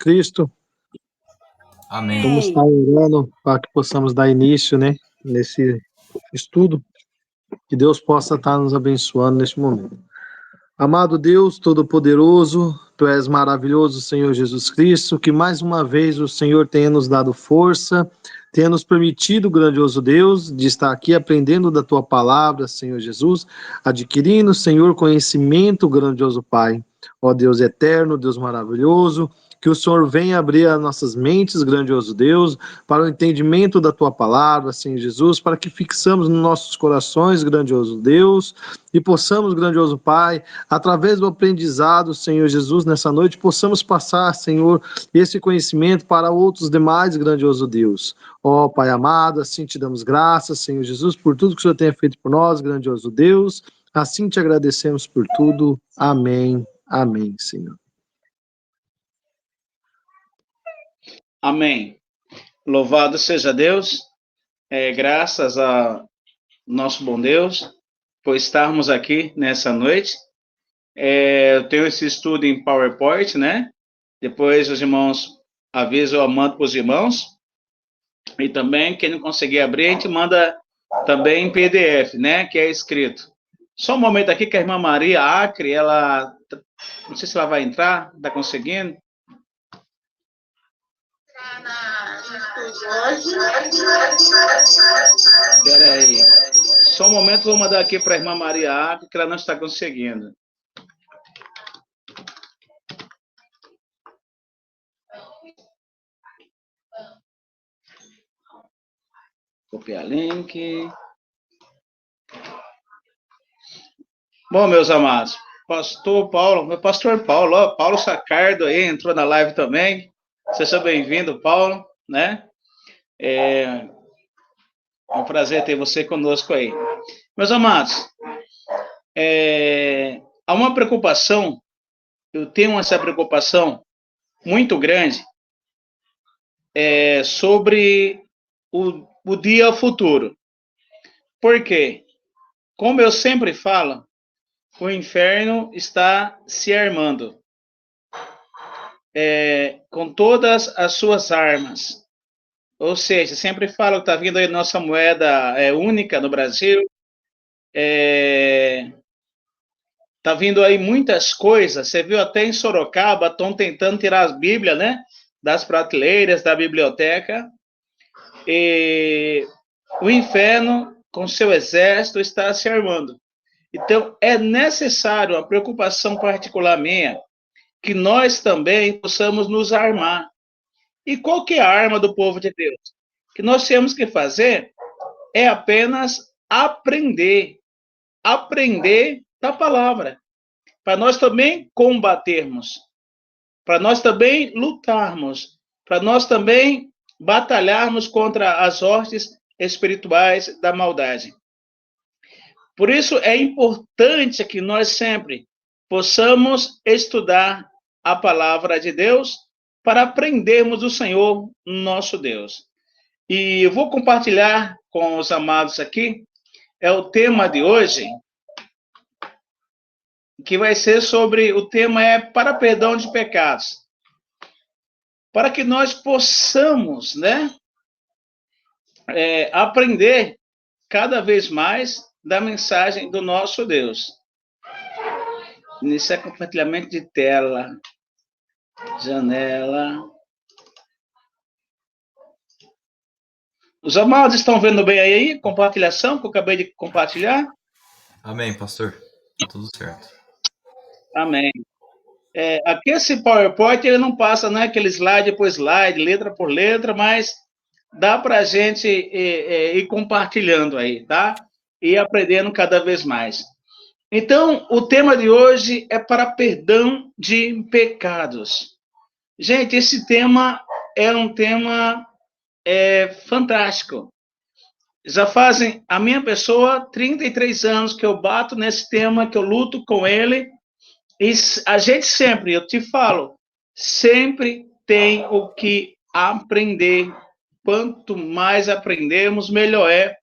Cristo. Amém. Vamos estar orando para que possamos dar início, né, nesse estudo, que Deus possa estar nos abençoando neste momento. Amado Deus Todo-Poderoso, Tu és maravilhoso, Senhor Jesus Cristo, que mais uma vez o Senhor tenha nos dado força, tenha nos permitido, grandioso Deus, de estar aqui aprendendo da Tua palavra, Senhor Jesus, adquirindo, Senhor, conhecimento, grandioso Pai. Ó Deus eterno, Deus maravilhoso, que o Senhor venha abrir as nossas mentes, grandioso Deus, para o entendimento da Tua palavra, Senhor Jesus, para que fixamos nos nossos corações, grandioso Deus, e possamos, grandioso Pai, através do aprendizado, Senhor Jesus, nessa noite, possamos passar, Senhor, esse conhecimento para outros demais, grandioso Deus. Ó Pai amado, assim te damos graças, Senhor Jesus, por tudo que o Senhor tem feito por nós, grandioso Deus. Assim te agradecemos por tudo. Amém. Amém, Senhor. Amém. Louvado seja Deus. Graças a nosso bom Deus por estarmos aqui nessa noite. Eu tenho esse estudo em PowerPoint, né? Depois os irmãos avisam, eu mando para os irmãos. E também, quem não conseguir abrir, a gente manda também em PDF, né? Que é escrito. Só um momento aqui que a irmã Maria Acre, ela... Não sei se ela vai entrar, está conseguindo? Espera aí. Só um momento, vou mandar aqui para a irmã Maria Acre, que ela não está conseguindo. Copiar link. Bom, meus amados, pastor Paulo, ó, Paulo Sacardo aí, entrou na live também. Seja bem-vindo, Paulo, né? É um prazer ter você conosco aí. Meus amados, há uma preocupação, eu tenho essa preocupação muito grande sobre o dia futuro. Por quê? Como eu sempre falo, o inferno está se armando com todas as suas armas. Ou seja, sempre falo que está vindo aí nossa moeda única no Brasil. Está vindo aí muitas coisas. Você viu até em Sorocaba, estão tentando tirar as Bíblias, né? Das prateleiras, da biblioteca. E o inferno, com seu exército, está se armando. Então, é necessário, a preocupação particular minha, que nós também possamos nos armar. E qual que é a arma do povo de Deus? O que nós temos que fazer é apenas aprender da palavra, para nós também combatermos, para nós também lutarmos, para nós também batalharmos contra as hostes espirituais da maldade. Por isso é importante que nós sempre possamos estudar a palavra de Deus para aprendermos do Senhor, nosso Deus. E eu vou compartilhar com os amados aqui, o tema de hoje, que vai ser sobre, o tema para perdão de pecados. Para que nós possamos, né, aprender cada vez mais da mensagem do nosso Deus. Iniciar compartilhamento de tela. Janela. Os amados estão vendo bem aí? Compartilhação que eu acabei de compartilhar? Amém, pastor. Tá tudo certo. Amém. Aqui esse PowerPoint, ele não passa, né, aquele slide por slide, letra por letra, mas dá para a gente ir compartilhando aí, tá? E aprendendo cada vez mais. Então, o tema de hoje é para perdão de pecados. Gente, esse tema é um tema fantástico. Já fazem, a minha pessoa, 33 anos que eu bato nesse tema, que eu luto com ele, e a gente sempre, eu te falo, sempre tem o que aprender. Quanto mais aprendemos, melhor é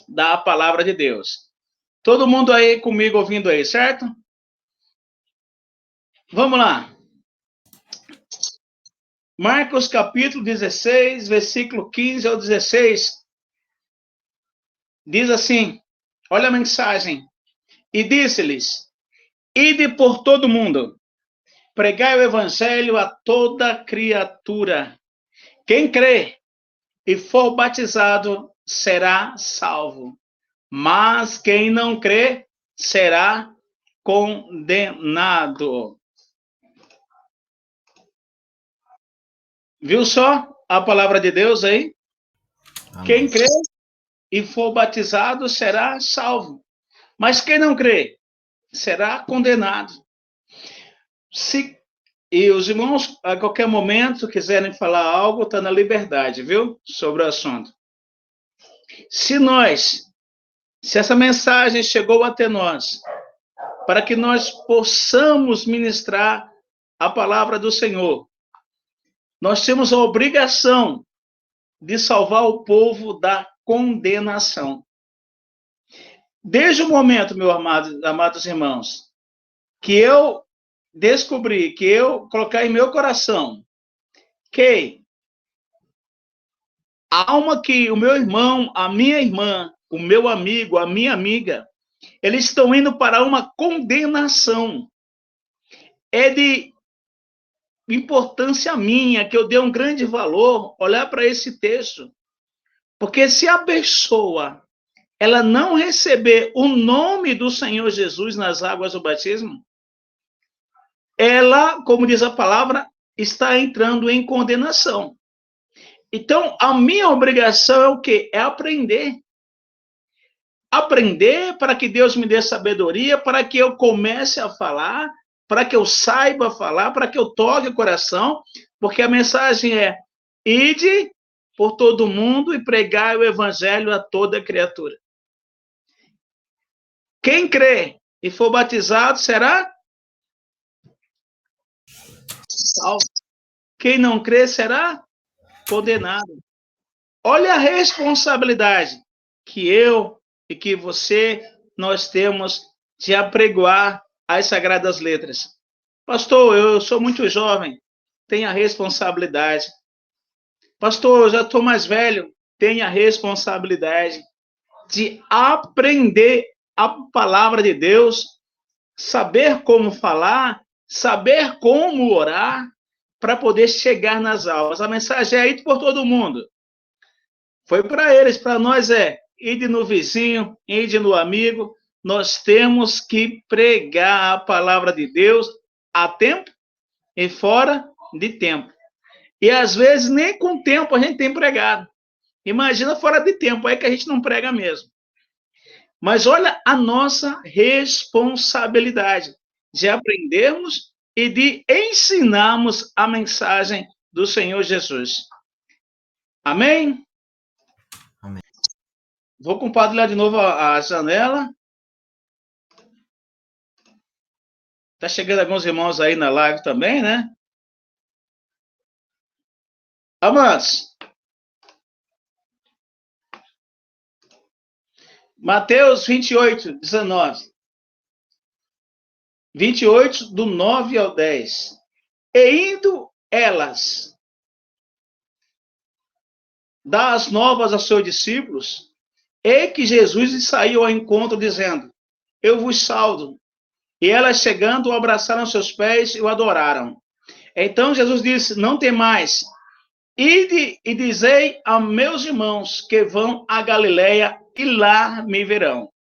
da palavra de Deus. Todo mundo aí comigo ouvindo aí, certo? Vamos lá. Marcos capítulo 16, versículo 15 ao 16, diz assim, olha a mensagem, e disse-lhes, ide por todo mundo, pregai o evangelho a toda criatura. Quem crê e for batizado será salvo, mas quem não crê será condenado. Viu só a palavra de Deus aí? Amém. Quem crê e for batizado será salvo, mas quem não crê será condenado. E os irmãos, a qualquer momento, quiserem falar algo, está na liberdade, viu? Sobre o assunto. Se essa mensagem chegou até nós, para que nós possamos ministrar a palavra do Senhor, nós temos a obrigação de salvar o povo da condenação. Desde o momento, meus amados irmãos, que eu descobri, que eu coloquei em meu coração, que a alma que o meu irmão, a minha irmã, o meu amigo, a minha amiga, eles estão indo para uma condenação. É de importância minha, que eu dê um grande valor, olhar para esse texto. Porque se a pessoa, ela não receber o nome do Senhor Jesus nas águas do batismo, ela, como diz a palavra, está entrando em condenação. Então, a minha obrigação é o quê? É aprender. Aprender para que Deus me dê sabedoria, para que eu comece a falar, para que eu saiba falar, para que eu toque o coração, porque a mensagem é: ide por todo mundo e pregai o evangelho a toda criatura. Quem crê e for batizado será salvo. Quem não crê será condenado. Olha a responsabilidade que eu e que você, nós temos de apregoar as Sagradas Letras. Pastor, eu sou muito jovem, tenho a responsabilidade. Pastor, eu já estou mais velho, tenho a responsabilidade de aprender a palavra de Deus, saber como falar, saber como orar, para poder chegar nas almas. A mensagem é ir por todo mundo. Foi para eles, para nós é ide no vizinho, ide no amigo. Nós temos que pregar a palavra de Deus a tempo e fora de tempo. E às vezes nem com tempo a gente tem pregado. Imagina fora de tempo, aí que a gente não prega mesmo. Mas olha a nossa responsabilidade de aprendermos e de ensinarmos a mensagem do Senhor Jesus. Amém? Amém. Vou compartilhar de novo a janela. Tá chegando alguns irmãos aí na live também, né? Amados, Mateus 28, 19. 28, do 9 ao 10. E indo elas dar as novas aos seus discípulos, e que Jesus lhes saiu ao encontro, dizendo: eu vos saldo. E elas, chegando, o abraçaram seus pés e o adoraram. Então Jesus disse: não temais, ide e dizei a meus irmãos que vão a Galileia e lá me verão.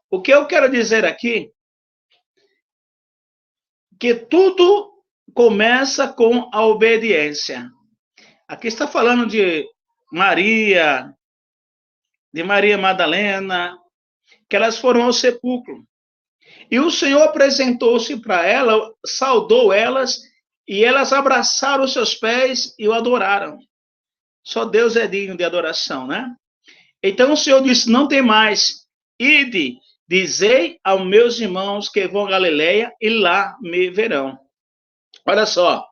O que eu quero dizer aqui, que tudo começa com a obediência. Aqui está falando de Maria Madalena, que elas foram ao sepulcro. E o Senhor apresentou-se para ela, saudou elas, e elas abraçaram os seus pés e o adoraram. Só Deus é digno de adoração, né? Então o Senhor disse: não tem mais, ide, dizei aos meus irmãos que vão a Galileia e lá me verão. Olha só.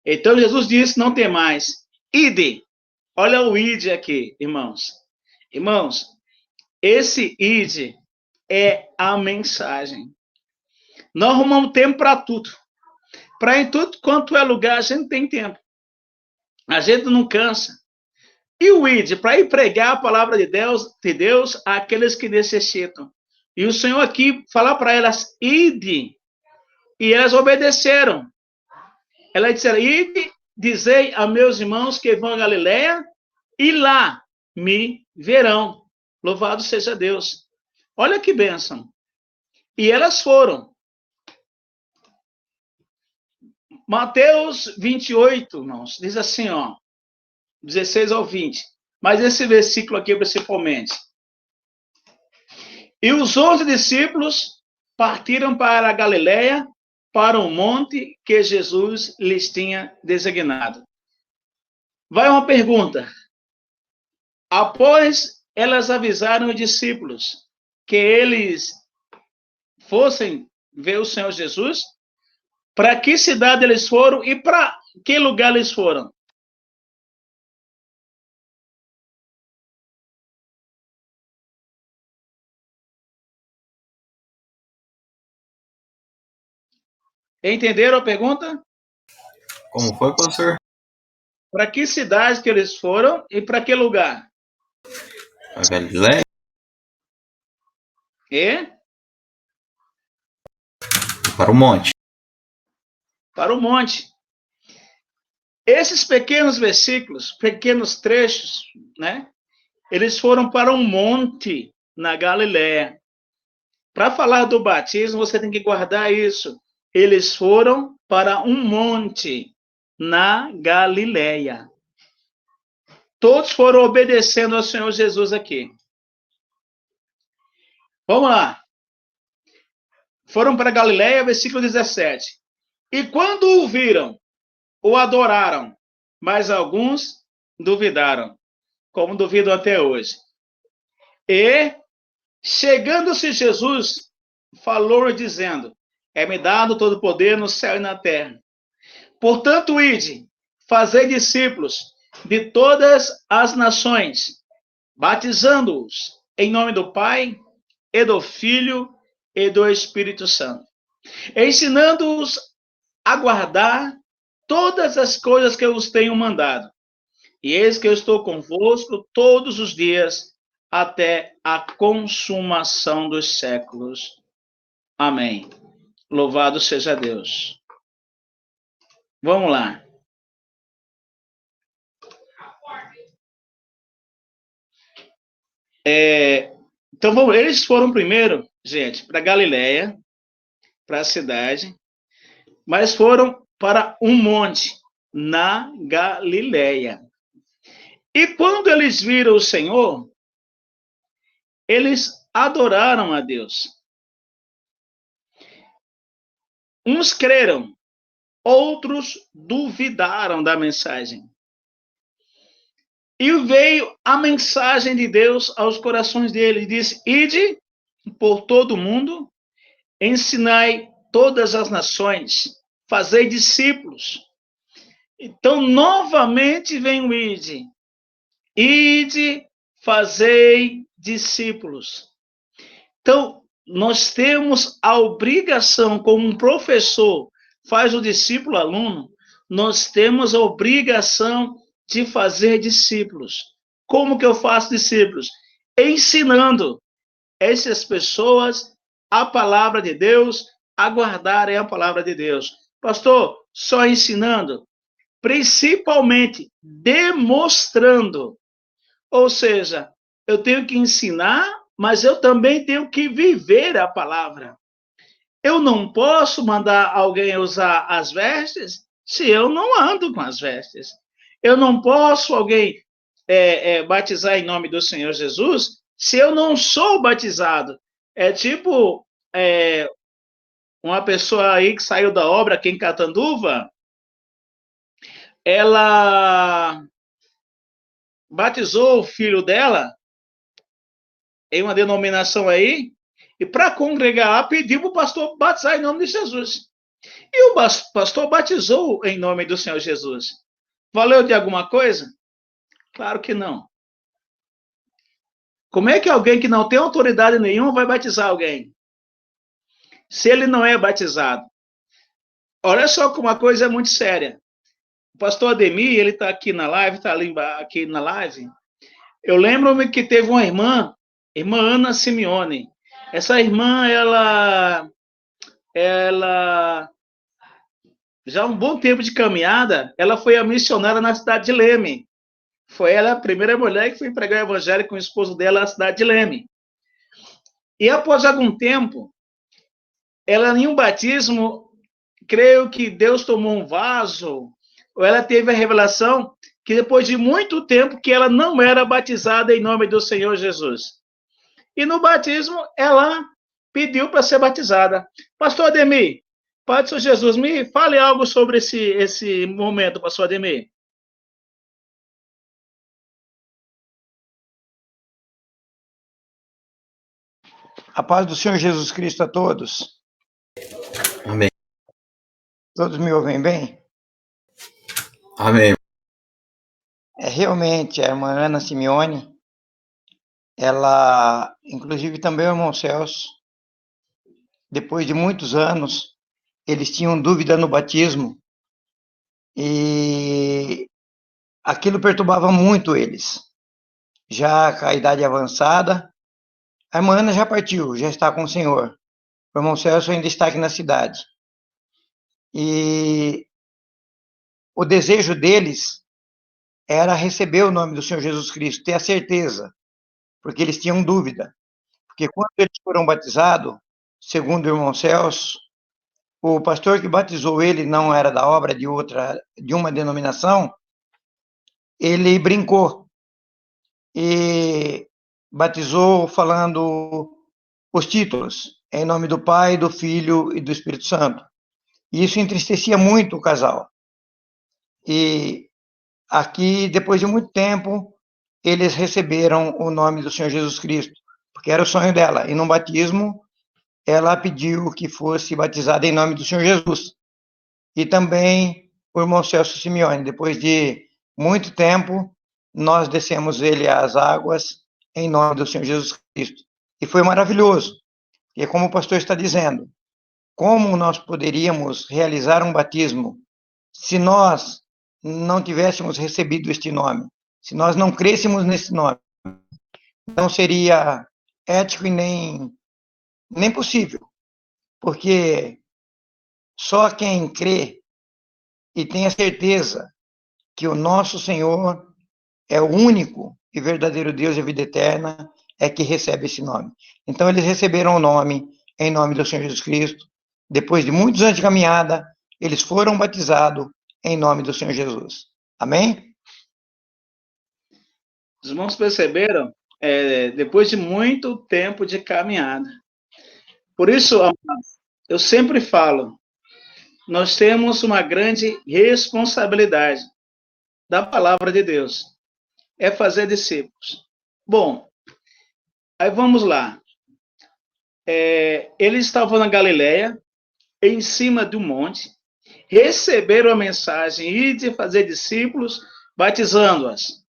Então Jesus disse: não tem mais, ide. Olha o ide aqui, irmãos. Irmãos, esse ide é a mensagem. Nós arrumamos tempo para tudo. Para em tudo quanto é lugar, a gente tem tempo. A gente não cansa. E o id, para ir pregar a palavra de Deus àqueles que necessitam. E o Senhor aqui fala para elas, ide. E elas obedeceram. Elas disseram, ide, dizei a meus irmãos que vão a Galileia, e lá me verão. Louvado seja Deus. Olha que bênção. E elas foram. Mateus 28, irmãos, diz assim, ó, 16 ao 20. Mas esse versículo aqui, principalmente. E os 11 discípulos partiram para a Galileia, para o monte que Jesus lhes tinha designado. Vai uma pergunta. Após elas avisaram os discípulos que eles fossem ver o Senhor Jesus, para que cidade eles foram e para que lugar eles foram? Entenderam a pergunta? Como foi, pastor? Para que cidade que eles foram e para que lugar? A Galileia? E? Para o monte. Para o monte. Esses pequenos versículos, pequenos trechos, né? Eles foram para um monte na Galileia. Para falar do batismo, você tem que guardar isso. Eles foram para um monte na Galileia. Todos foram obedecendo ao Senhor Jesus aqui. Vamos lá. Foram para a Galileia, versículo 17. E quando o viram, o adoraram, mas alguns duvidaram, como duvidam até hoje. E, chegando-se Jesus, falou dizendo, é-me dado todo o poder no céu e na terra. Portanto, ide, fazei discípulos de todas as nações, batizando-os em nome do Pai, e do Filho, e do Espírito Santo, ensinando-os a guardar todas as coisas que eu vos tenho mandado. E eis que eu estou convosco todos os dias, até a consumação dos séculos. Amém. Louvado seja Deus. Vamos lá. Então, eles foram primeiro, gente, para Galileia, para a cidade, mas foram para um monte na Galileia. E quando eles viram o Senhor, eles adoraram a Deus. Uns creram, outros duvidaram da mensagem. E veio a mensagem de Deus aos corações deles. Disse, ide por todo o mundo, ensinai todas as nações, fazei discípulos. Então, novamente vem o ide. Ide, fazei discípulos. Então, nós temos a obrigação, como um professor faz o discípulo aluno, nós temos a obrigação de fazer discípulos. Como que eu faço discípulos? Ensinando essas pessoas a palavra de Deus, a guardarem a palavra de Deus. Pastor, só ensinando? Principalmente demonstrando. Ou seja, eu tenho que ensinar, mas eu também tenho que viver a palavra. Eu não posso mandar alguém usar as vestes se eu não ando com as vestes. Eu não posso alguém batizar em nome do Senhor Jesus se eu não sou batizado. É tipo uma pessoa aí que saiu da obra aqui em Catanduva, ela batizou o filho dela em uma denominação aí, e para congregar lá, pediu para o pastor batizar em nome de Jesus. E o pastor batizou em nome do Senhor Jesus. Valeu de alguma coisa? Claro que não. Como é que alguém que não tem autoridade nenhuma vai batizar alguém? Se ele não é batizado. Olha só que uma coisa é muito séria. pastor Ademir, ele está aqui na live, está ali aqui na live. Eu lembro-me que teve uma irmã Ana Simeone. Essa irmã, ela já há um bom tempo de caminhada, ela foi a missionária na cidade de Leme. Foi ela a primeira mulher que foi pregar o evangelho com o esposo dela na cidade de Leme. E após algum tempo, ela em um batismo, creio que Deus tomou um vaso, ou ela teve a revelação que depois de muito tempo que ela não era batizada em nome do Senhor Jesus. E no batismo, ela pediu para ser batizada. Pastor Ademir, Pai do Senhor Jesus, me fale algo sobre esse momento, pastor Ademir. A paz do Senhor Jesus Cristo a todos. Amém. Todos me ouvem bem? Amém. Realmente, a irmã Ana Simeone, ela, inclusive também o irmão Celso, depois de muitos anos, eles tinham dúvida no batismo e aquilo perturbava muito eles. Já com a idade avançada, a irmã Ana já partiu, já está com o Senhor. O irmão Celso ainda está aqui na cidade. E o desejo deles era receber o nome do Senhor Jesus Cristo, ter a certeza, porque eles tinham dúvida. Porque quando eles foram batizados, segundo o irmão Celso, o pastor que batizou ele não era da obra de uma denominação, ele brincou e batizou falando os títulos, em nome do Pai, do Filho e do Espírito Santo. E isso entristecia muito o casal. E aqui, depois de muito tempo, eles receberam o nome do Senhor Jesus Cristo, porque era o sonho dela. E no batismo, ela pediu que fosse batizada em nome do Senhor Jesus. E também o irmão Celso Simeone. Depois de muito tempo, nós descemos ele às águas em nome do Senhor Jesus Cristo. E foi maravilhoso. E como o pastor está dizendo, como nós poderíamos realizar um batismo se nós não tivéssemos recebido este nome? Se nós não crêssemos nesse nome, não seria ético e nem possível, porque só quem crê e tem a certeza que o nosso Senhor é o único e verdadeiro Deus e a vida eterna é que recebe esse nome. Então, eles receberam o nome em nome do Senhor Jesus Cristo. Depois de muitos anos de caminhada, eles foram batizados em nome do Senhor Jesus. Amém? Os irmãos perceberam? Depois de muito tempo de caminhada. Por isso, eu sempre falo, nós temos uma grande responsabilidade da palavra de Deus. É fazer discípulos. Bom, aí vamos lá. Eles estavam na Galileia, em cima de um monte, receberam a mensagem e de fazer discípulos, batizando-as.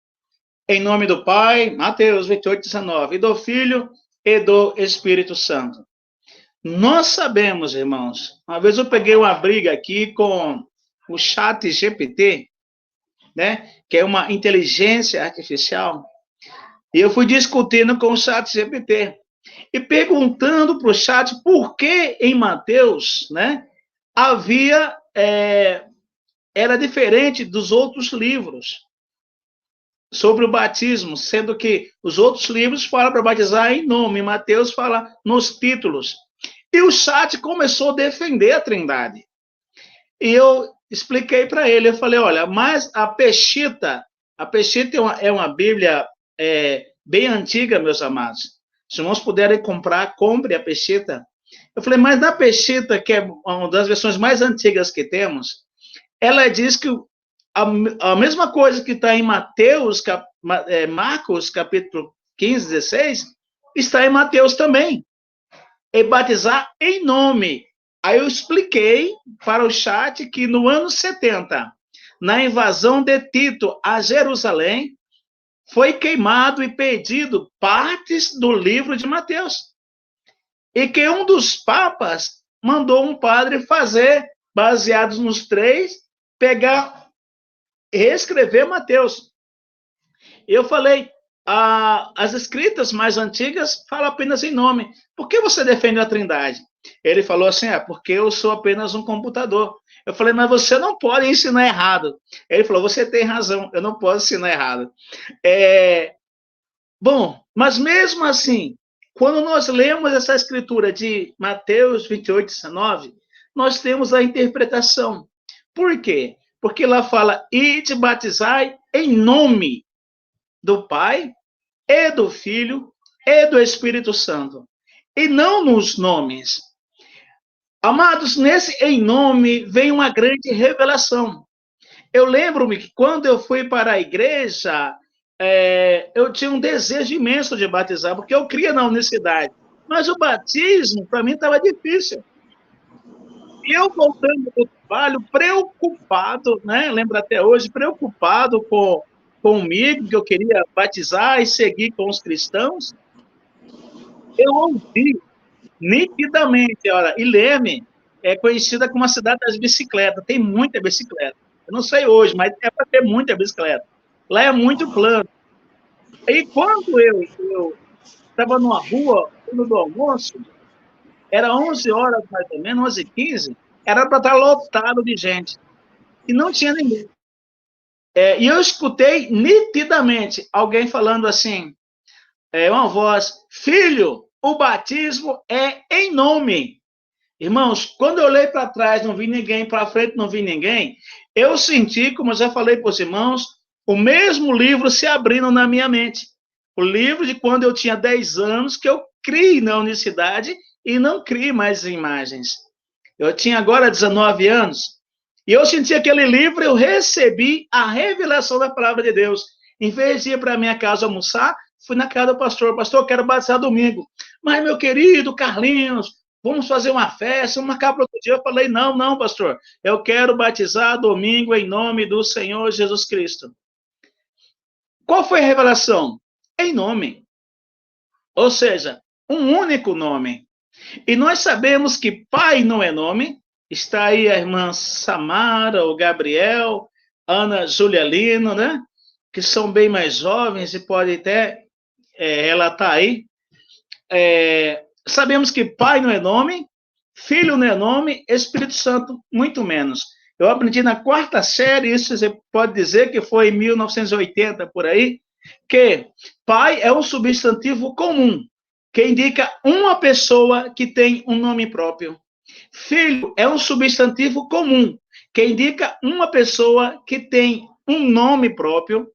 Em nome do Pai, Mateus 28:19, e do Filho e do Espírito Santo. Nós sabemos, irmãos, uma vez eu peguei uma briga aqui com o Chat GPT, né, que é uma inteligência artificial, e eu fui discutindo com o Chat GPT e perguntando para o Chat por que em Mateus, né, era diferente dos outros livros sobre o batismo, sendo que os outros livros falam para batizar em nome, Mateus fala nos títulos. E o Chat começou a defender a Trindade. E eu expliquei para ele, eu falei, olha, mas a Peshitta é uma Bíblia bem antiga, meus amados. Se os irmãos puderem comprar, compre a Peshitta. Eu falei, mas na Peshitta, que é uma das versões mais antigas que temos, ela diz que a mesma coisa que está em Marcos, capítulo 15, 16, está em Mateus também. É batizar em nome. Aí eu expliquei para o Chat que no ano 70, na invasão de Tito a Jerusalém, foi queimado e perdido partes do livro de Mateus. E que um dos papas mandou um padre fazer, baseados nos três, pegar reescrever Mateus. Eu falei, as escritas mais antigas falam apenas em nome. Por que você defende a Trindade? Ele falou assim, porque eu sou apenas um computador. Eu falei, mas você não pode ensinar errado. Ele falou, você tem razão, eu não posso ensinar errado. Bom, mas mesmo assim, quando nós lemos essa escritura de Mateus 28, 19, nós temos a interpretação. Por quê? Porque lá fala, ide batizai em nome do Pai, e do Filho, e do Espírito Santo. E não nos nomes. Amados, nesse em nome vem uma grande revelação. Eu lembro-me que quando eu fui para a igreja, eu tinha um desejo imenso de batizar, porque eu cria na universidade. Mas o batismo, para mim, estava difícil. E eu voltando do trabalho, preocupado, né? Lembro até hoje, preocupado comigo, que eu queria batizar e seguir com os cristãos. Eu ouvi nitidamente, olha, Ileme é conhecida como a cidade das bicicletas, tem muita bicicleta. Eu não sei hoje, mas é para ter muita bicicleta. Lá é muito plano. E quando eu estava numa rua, no almoço, era 11 horas mais ou menos, 11h15, era para estar lotado de gente. E não tinha ninguém. E eu escutei nitidamente alguém falando assim, uma voz, filho, o batismo é em nome. Irmãos, quando eu olhei para trás, não vi ninguém, para frente não vi ninguém, eu senti, como eu já falei para os irmãos, o mesmo livro se abrindo na minha mente. O livro de quando eu tinha 10 anos, que eu criei na unicidade e não criei mais imagens. Eu tinha agora 19 anos, e eu senti aquele livro, eu recebi a revelação da palavra de Deus. Em vez de ir para a minha casa almoçar, fui na casa do pastor. Pastor, eu quero batizar domingo. Mas, meu querido Carlinhos, vamos fazer uma festa, vamos marcar para outro dia. Eu falei, não, pastor. Eu quero batizar domingo em nome do Senhor Jesus Cristo. Qual foi a revelação? Em nome. Ou seja, um único nome. E nós sabemos que pai não é nome. Está aí a irmã Samara, o Gabriel, Ana Julialino, né? Que são bem mais jovens e podem até relatar aí. Sabemos que pai não é nome, filho não é nome, Espírito Santo muito menos. Eu aprendi na 4ª série, isso você pode dizer que foi em 1980, por aí, que pai é um substantivo comum, que indica uma pessoa que tem um nome próprio. Filho é um substantivo comum, que indica uma pessoa que tem um nome próprio.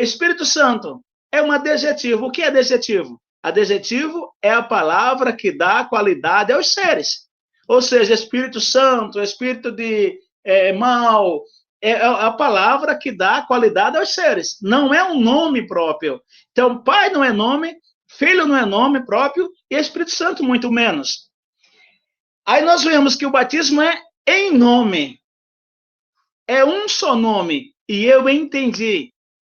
Espírito Santo é um adjetivo. O que é adjetivo? Adjetivo é a palavra que dá qualidade aos seres. Ou seja, Espírito Santo, Espírito de mal, é a palavra que dá qualidade aos seres. Não é um nome próprio. Então, pai não é nome, filho não é nome próprio e Espírito Santo muito menos. Aí nós vemos que o batismo é em nome. É um só nome. E eu entendi,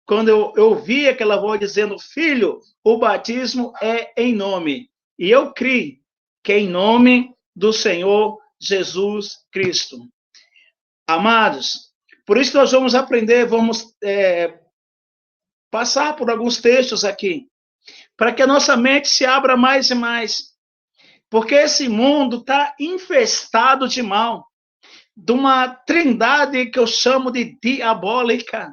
quando eu ouvi aquela voz dizendo, filho, o batismo é em nome. E eu criei que é em nome do Senhor Jesus Cristo. Amados, por isso nós vamos aprender, vamos passar por alguns textos aqui, para que a nossa mente se abra mais e mais. Porque esse mundo está infestado de mal, de uma trindade que eu chamo de diabólica.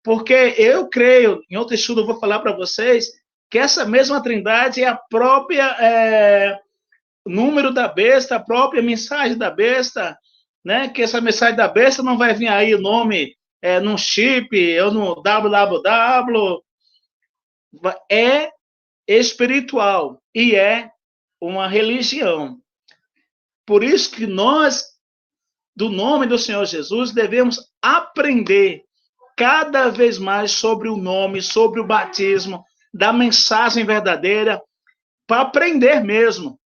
Porque eu creio, em outro estudo eu vou falar para vocês, que essa mesma trindade é a própria número da besta, a própria mensagem da besta, né? Que essa mensagem da besta não vai vir aí o nome num chip, ou no www. É espiritual e é uma religião. Por isso que nós, do nome do Senhor Jesus, devemos aprender cada vez mais sobre o nome, sobre o batismo, da mensagem verdadeira, para aprender mesmo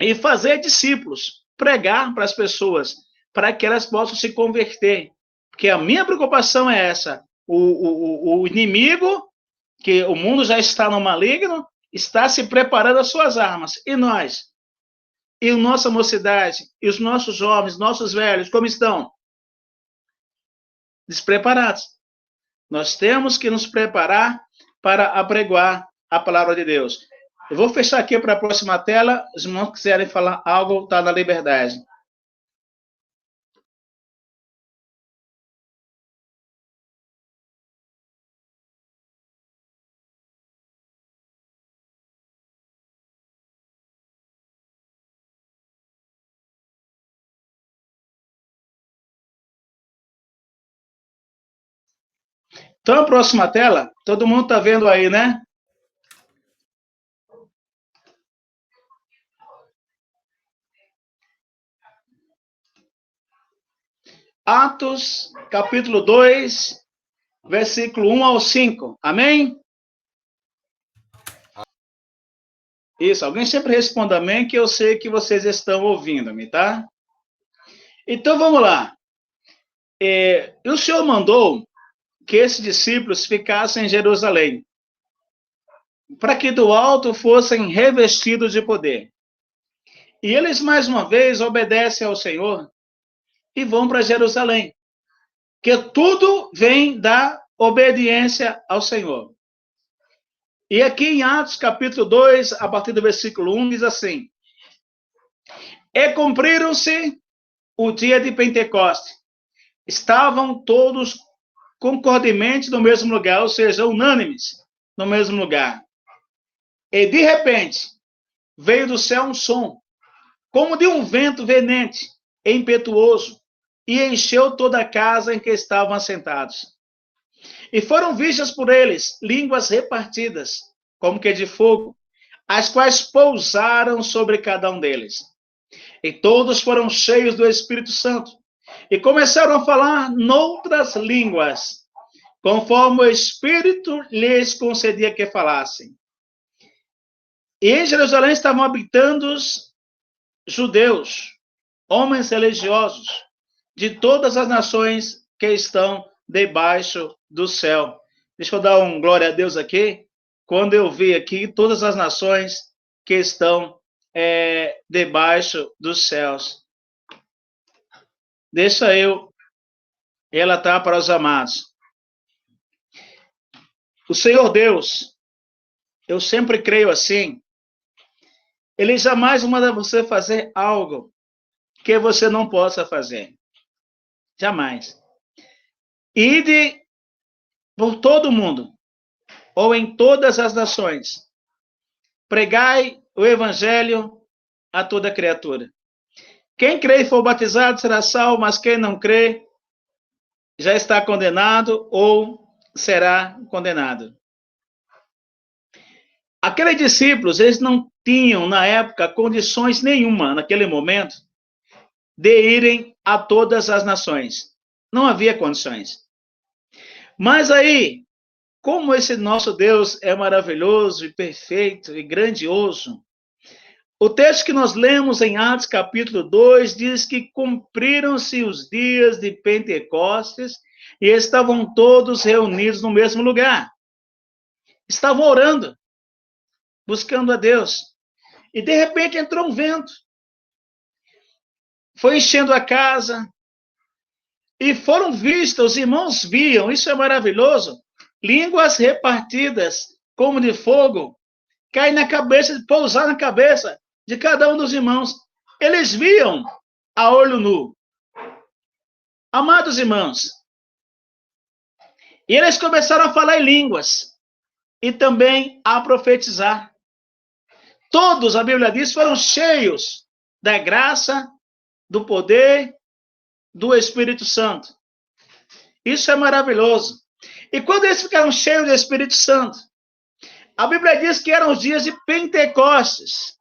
e fazer discípulos, pregar para as pessoas, para que elas possam se converter. Porque a minha preocupação é essa, o inimigo, que o mundo já está no maligno, está se preparando as suas armas. E nós? E a nossa mocidade? E os nossos jovens, nossos velhos, como estão? despreparados. Nós temos que nos preparar para apregoar a palavra de Deus. Eu vou fechar aqui para a próxima tela. Os irmãos que quiserem falar algo, está na liberdade. Então, a próxima tela, todo mundo está vendo aí, né? Atos, capítulo 2, versículo 1 ao 5. Amém? Isso, alguém sempre responda amém, que eu sei que vocês estão ouvindo-me, tá? Então, vamos lá. O Senhor mandou que esses discípulos ficassem em Jerusalém, para que do alto fossem revestidos de poder. E eles, mais uma vez, obedecem ao Senhor e vão para Jerusalém, que tudo vem da obediência ao Senhor. E aqui em Atos, capítulo 2, a partir do versículo 1, diz assim: E cumpriram-se o dia de Pentecoste. Estavam todos concordemente no mesmo lugar, ou seja, unânimes no mesmo lugar. E, de repente, veio do céu um som, como de um vento venente, impetuoso, e encheu toda a casa em que estavam assentados. E foram vistas por eles línguas repartidas, como que de fogo, as quais pousaram sobre cada um deles. E todos foram cheios do Espírito Santo, e começaram a falar noutras línguas, conforme o Espírito lhes concedia que falassem. E em Jerusalém estavam habitando os judeus, homens religiosos, de todas as nações que estão debaixo do céu. Deixa eu dar um glória a Deus aqui. Quando eu vi aqui todas as nações que estão debaixo dos céus. Deixa eu relatar para os amados. O Senhor Deus, eu sempre creio assim, Ele jamais manda você fazer algo que você não possa fazer. Jamais. Ide por todo mundo, ou em todas as nações, pregai o evangelho a toda criatura. Quem crê e for batizado será salvo, mas quem não crê já está condenado ou será condenado. Aqueles discípulos, eles não tinham, na época, condições nenhuma, naquele momento, de irem a todas as nações. Não havia condições. Mas aí, como esse nosso Deus é maravilhoso e perfeito e grandioso, o texto que nós lemos em Atos capítulo 2 diz que cumpriram-se os dias de Pentecostes e estavam todos reunidos no mesmo lugar. Estavam orando, buscando a Deus. E de repente entrou um vento. Foi enchendo a casa. E foram vistas, os irmãos viam, isso é maravilhoso, línguas repartidas, como de fogo, cair na cabeça, pousar na cabeça de cada um dos irmãos. Eles viam a olho nu. Amados irmãos, e eles começaram a falar em línguas e também a profetizar. Todos, a Bíblia diz, foram cheios da graça, do poder, do Espírito Santo. Isso é maravilhoso. E quando eles ficaram cheios do Espírito Santo, a Bíblia diz que eram os dias de Pentecostes.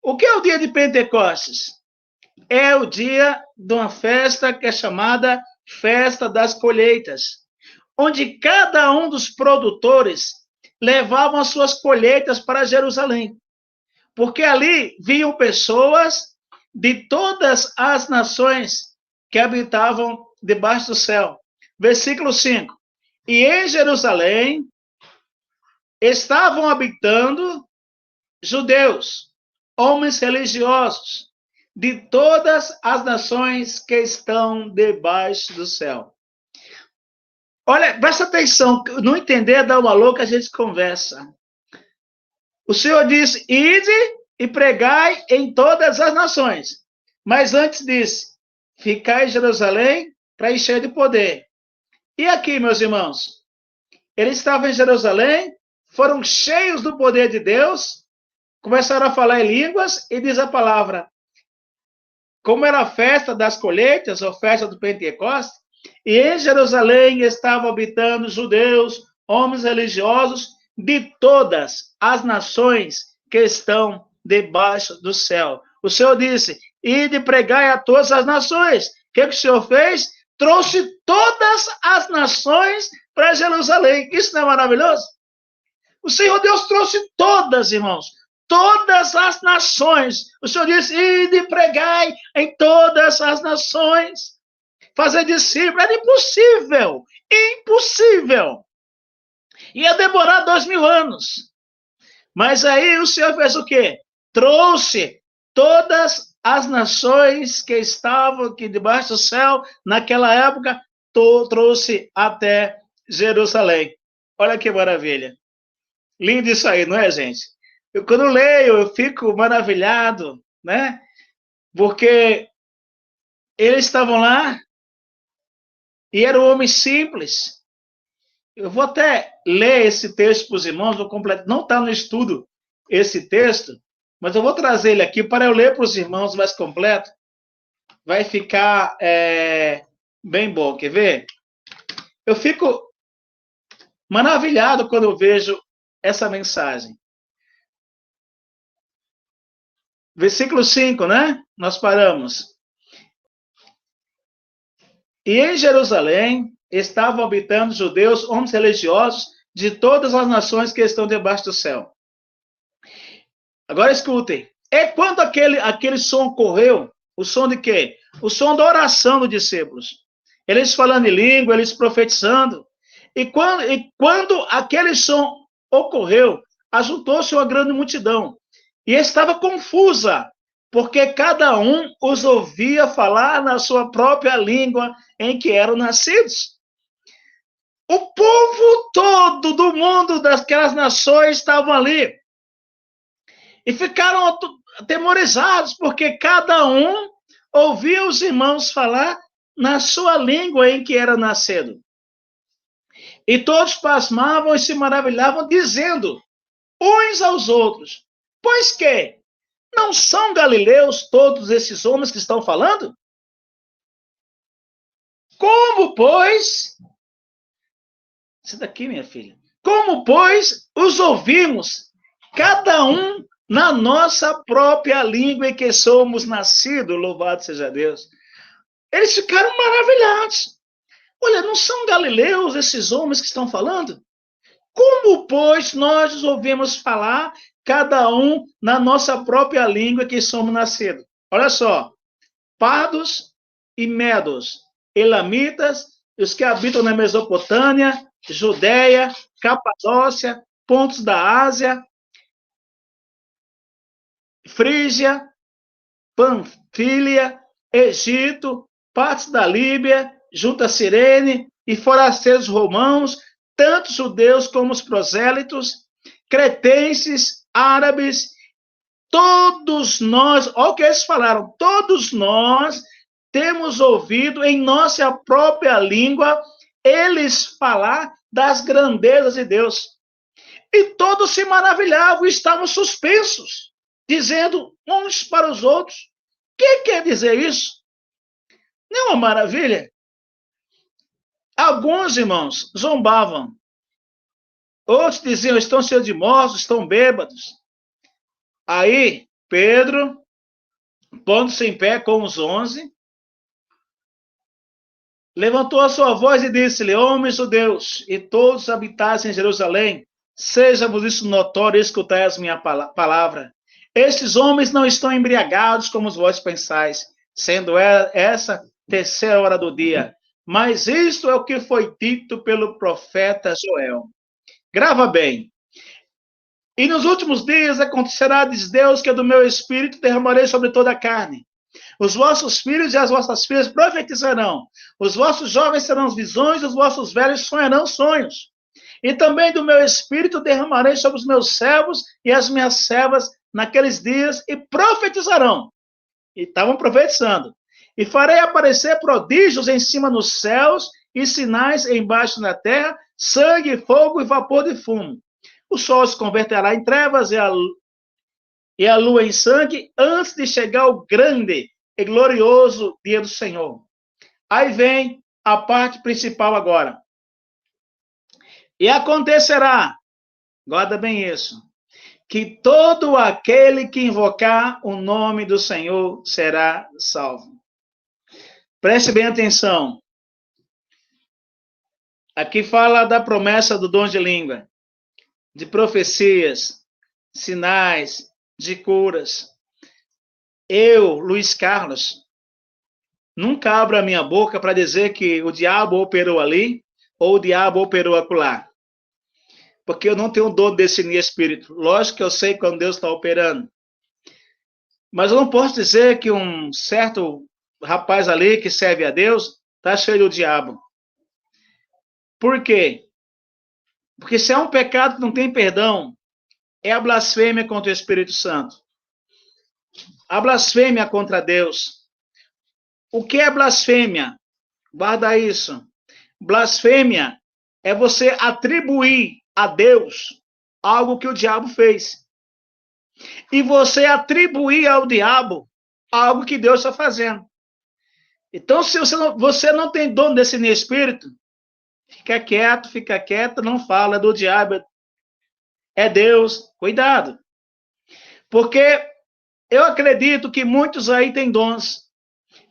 O que é o dia de Pentecostes? É o dia de uma festa que é chamada Festa das Colheitas, onde cada um dos produtores levavam as suas colheitas para Jerusalém. Porque ali vinham pessoas de todas as nações que habitavam debaixo do céu. Versículo 5. E em Jerusalém estavam habitando judeus, homens religiosos, de todas as nações que estão debaixo do céu. Olha, presta atenção, não entender, dá uma louca, a gente conversa. O Senhor disse, ide e pregai em todas as nações. Mas antes disse, ficai em Jerusalém para encher de poder. E aqui, meus irmãos, eles estavam em Jerusalém, foram cheios do poder de Deus, começaram a falar em línguas, e diz a palavra, como era a festa das colheitas, ou festa do Pentecostes, e em Jerusalém estavam habitando judeus, homens religiosos de todas as nações que estão debaixo do céu. O Senhor disse, ide pregai a todas as nações. O que o Senhor fez? Trouxe todas as nações para Jerusalém. Isso não é maravilhoso? O Senhor Deus trouxe todas, irmãos. Todas as nações. O Senhor disse, ide pregai em todas as nações. Fazer discípulo era impossível. Impossível. Ia demorar 2000 anos. Mas aí o Senhor fez o quê? Trouxe todas as nações que estavam aqui debaixo do céu, naquela época, trouxe até Jerusalém. Olha que maravilha. Lindo isso aí, não é, gente? Eu, quando leio, eu fico maravilhado, né? Porque eles estavam lá e eram homens simples. Eu vou até ler esse texto para os irmãos, não está no estudo esse texto, mas eu vou trazer ele aqui para eu ler para os irmãos mais completo. Vai ficar bem bom, quer ver? Eu fico maravilhado quando eu vejo essa mensagem. Versículo 5, né? Nós paramos. E em Jerusalém estavam habitando judeus, homens religiosos de todas as nações que estão debaixo do céu. Agora escutem. É quando aquele som ocorreu, o som de quê? O som da oração dos discípulos. Eles falando em língua, eles profetizando. E quando aquele som ocorreu, ajuntou-se uma grande multidão. E estava confusa, porque cada um os ouvia falar na sua própria língua em que eram nascidos. O povo todo do mundo daquelas nações estavam ali. E ficaram atemorizados, porque cada um ouvia os irmãos falar na sua língua em que era nascido. E todos pasmavam e se maravilhavam, dizendo uns aos outros, pois que não são galileus todos esses homens que estão falando? Como, pois... Isso daqui, minha filha. Como, pois, os ouvimos, cada um na nossa própria língua em que somos nascidos, louvado seja Deus. Eles ficaram maravilhados. Olha, não são galileus esses homens que estão falando? Como, pois, nós os ouvimos falar, cada um na nossa própria língua que somos nascidos? Olha só, pardos e medos, elamitas, os que habitam na Mesopotâmia, Judeia, Capadócia, pontos da Ásia, Frígia, Panfília, Egito, partes da Líbia, junto a Cirene, e forasteiros romanos, tanto judeus como os prosélitos, cretenses, árabes, todos nós, olha o que eles falaram, todos nós temos ouvido em nossa própria língua eles falar das grandezas de Deus. E todos se maravilhavam, estavam suspensos, dizendo uns para os outros, o que quer dizer isso? Não é uma maravilha? Alguns, irmãos, zombavam. Outros diziam, estão cheios de mortos, estão bêbados. Aí, Pedro, pondo-se em pé com os 11, levantou a sua voz e disse-lhe, homens judeus, e todos habitais em Jerusalém, seja-vos isso notório e escutai a minha palavra. Estes homens não estão embriagados como vós pensais, sendo essa terceira hora do dia. Mas isto é o que foi dito pelo profeta Joel. Grava bem. E nos últimos dias acontecerá, diz Deus, que do meu espírito derramarei sobre toda a carne. Os vossos filhos e as vossas filhas profetizarão. Os vossos jovens terão visões, os vossos velhos sonharão sonhos. E também do meu espírito derramarei sobre os meus servos e as minhas servas naqueles dias e profetizarão. E estavam profetizando. E farei aparecer prodígios em cima nos céus e sinais embaixo na terra, sangue, fogo e vapor de fumo. O sol se converterá em trevas e a lua em sangue antes de chegar o grande e glorioso dia do Senhor. Aí vem a parte principal agora. E acontecerá, guarda bem isso, que todo aquele que invocar o nome do Senhor será salvo. Preste bem atenção. Aqui fala da promessa do dom de língua, de profecias, sinais, de curas. Eu, Luiz Carlos, nunca abro a minha boca para dizer que o diabo operou ali ou o diabo operou acolá. Porque eu não tenho o dom de discernir espírito. Lógico que eu sei quando Deus está operando. Mas eu não posso dizer que um certo rapaz ali que serve a Deus está cheio do diabo. Por quê? Porque se é um pecado que não tem perdão, é a blasfêmia contra o Espírito Santo. A blasfêmia contra Deus. O que é blasfêmia? Guarda isso. Blasfêmia é você atribuir a Deus algo que o diabo fez. E você atribuir ao diabo algo que Deus está fazendo. Então, se você não tem dom desse espírito, fica quieto, não fala do diabo. É Deus, cuidado. Porque eu acredito que muitos aí têm dons.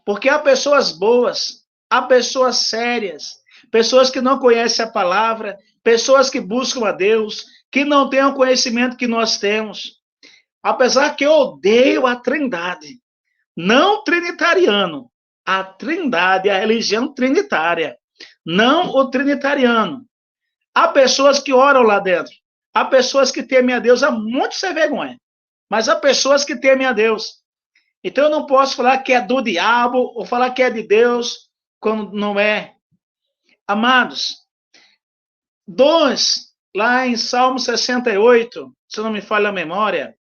Porque há pessoas boas, há pessoas sérias, pessoas que não conhecem a palavra, pessoas que buscam a Deus, que não têm o conhecimento que nós temos. Apesar que eu odeio a Trindade, não trinitariano, a Trindade, a religião trinitária, não o trinitariano. Há pessoas que oram lá dentro, há pessoas que temem a Deus, há muito sem vergonha, mas há pessoas que temem a Deus. Então eu não posso falar que é do diabo ou falar que é de Deus quando não é. Amados, dons, lá em Salmo 68, se não me falha a memória,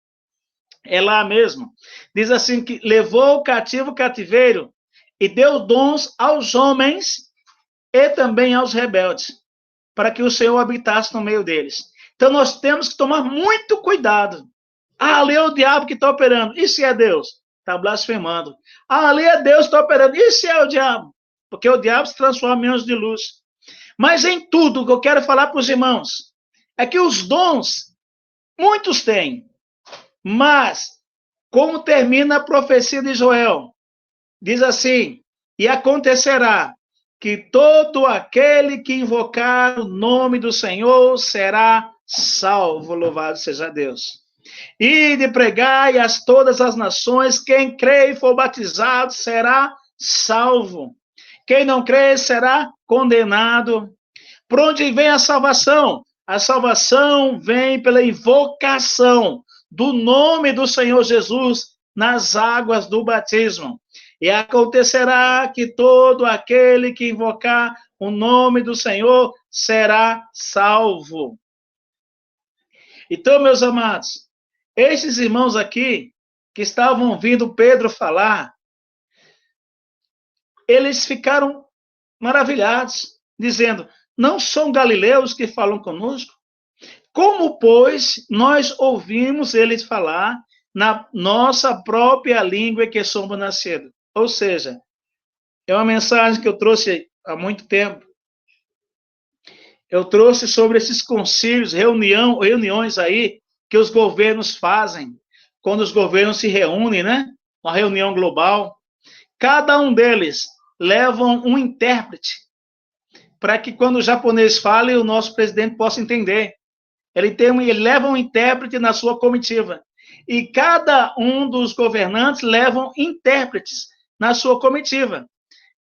é lá mesmo, diz assim que levou o cativo o cativeiro e deu dons aos homens e também aos rebeldes, para que o Senhor habitasse no meio deles. Então nós temos que tomar muito cuidado. Ah, ali é o diabo que está operando. E se é Deus? Está blasfemando. Ah, ali é Deus que está operando. E se é o diabo? Porque o diabo se transforma em anjo de luz. Mas em tudo o que eu quero falar para os irmãos é que os dons, muitos têm. Mas, como termina a profecia de Joel? Diz assim, e acontecerá que todo aquele que invocar o nome do Senhor será salvo, louvado seja Deus. E de pregai a todas as nações, quem crê e for batizado será salvo. Quem não crê será condenado. Por onde vem a salvação? A salvação vem pela invocação do nome do Senhor Jesus nas águas do batismo. E acontecerá que todo aquele que invocar o nome do Senhor será salvo. Então, meus amados, esses irmãos aqui que estavam ouvindo Pedro falar, eles ficaram maravilhados, dizendo, não são galileus que falam conosco? Como, pois, nós ouvimos eles falar na nossa própria língua que somos nascidos? Ou seja, é uma mensagem que eu trouxe há muito tempo. Eu trouxe sobre esses concílios, reuniões aí que os governos fazem, quando os governos se reúnem, né? Uma reunião global. Cada um deles leva um intérprete, para que quando o japonês fale, o nosso presidente possa entender. Ele leva um intérprete na sua comitiva. E cada um dos governantes levam intérpretes na sua comitiva,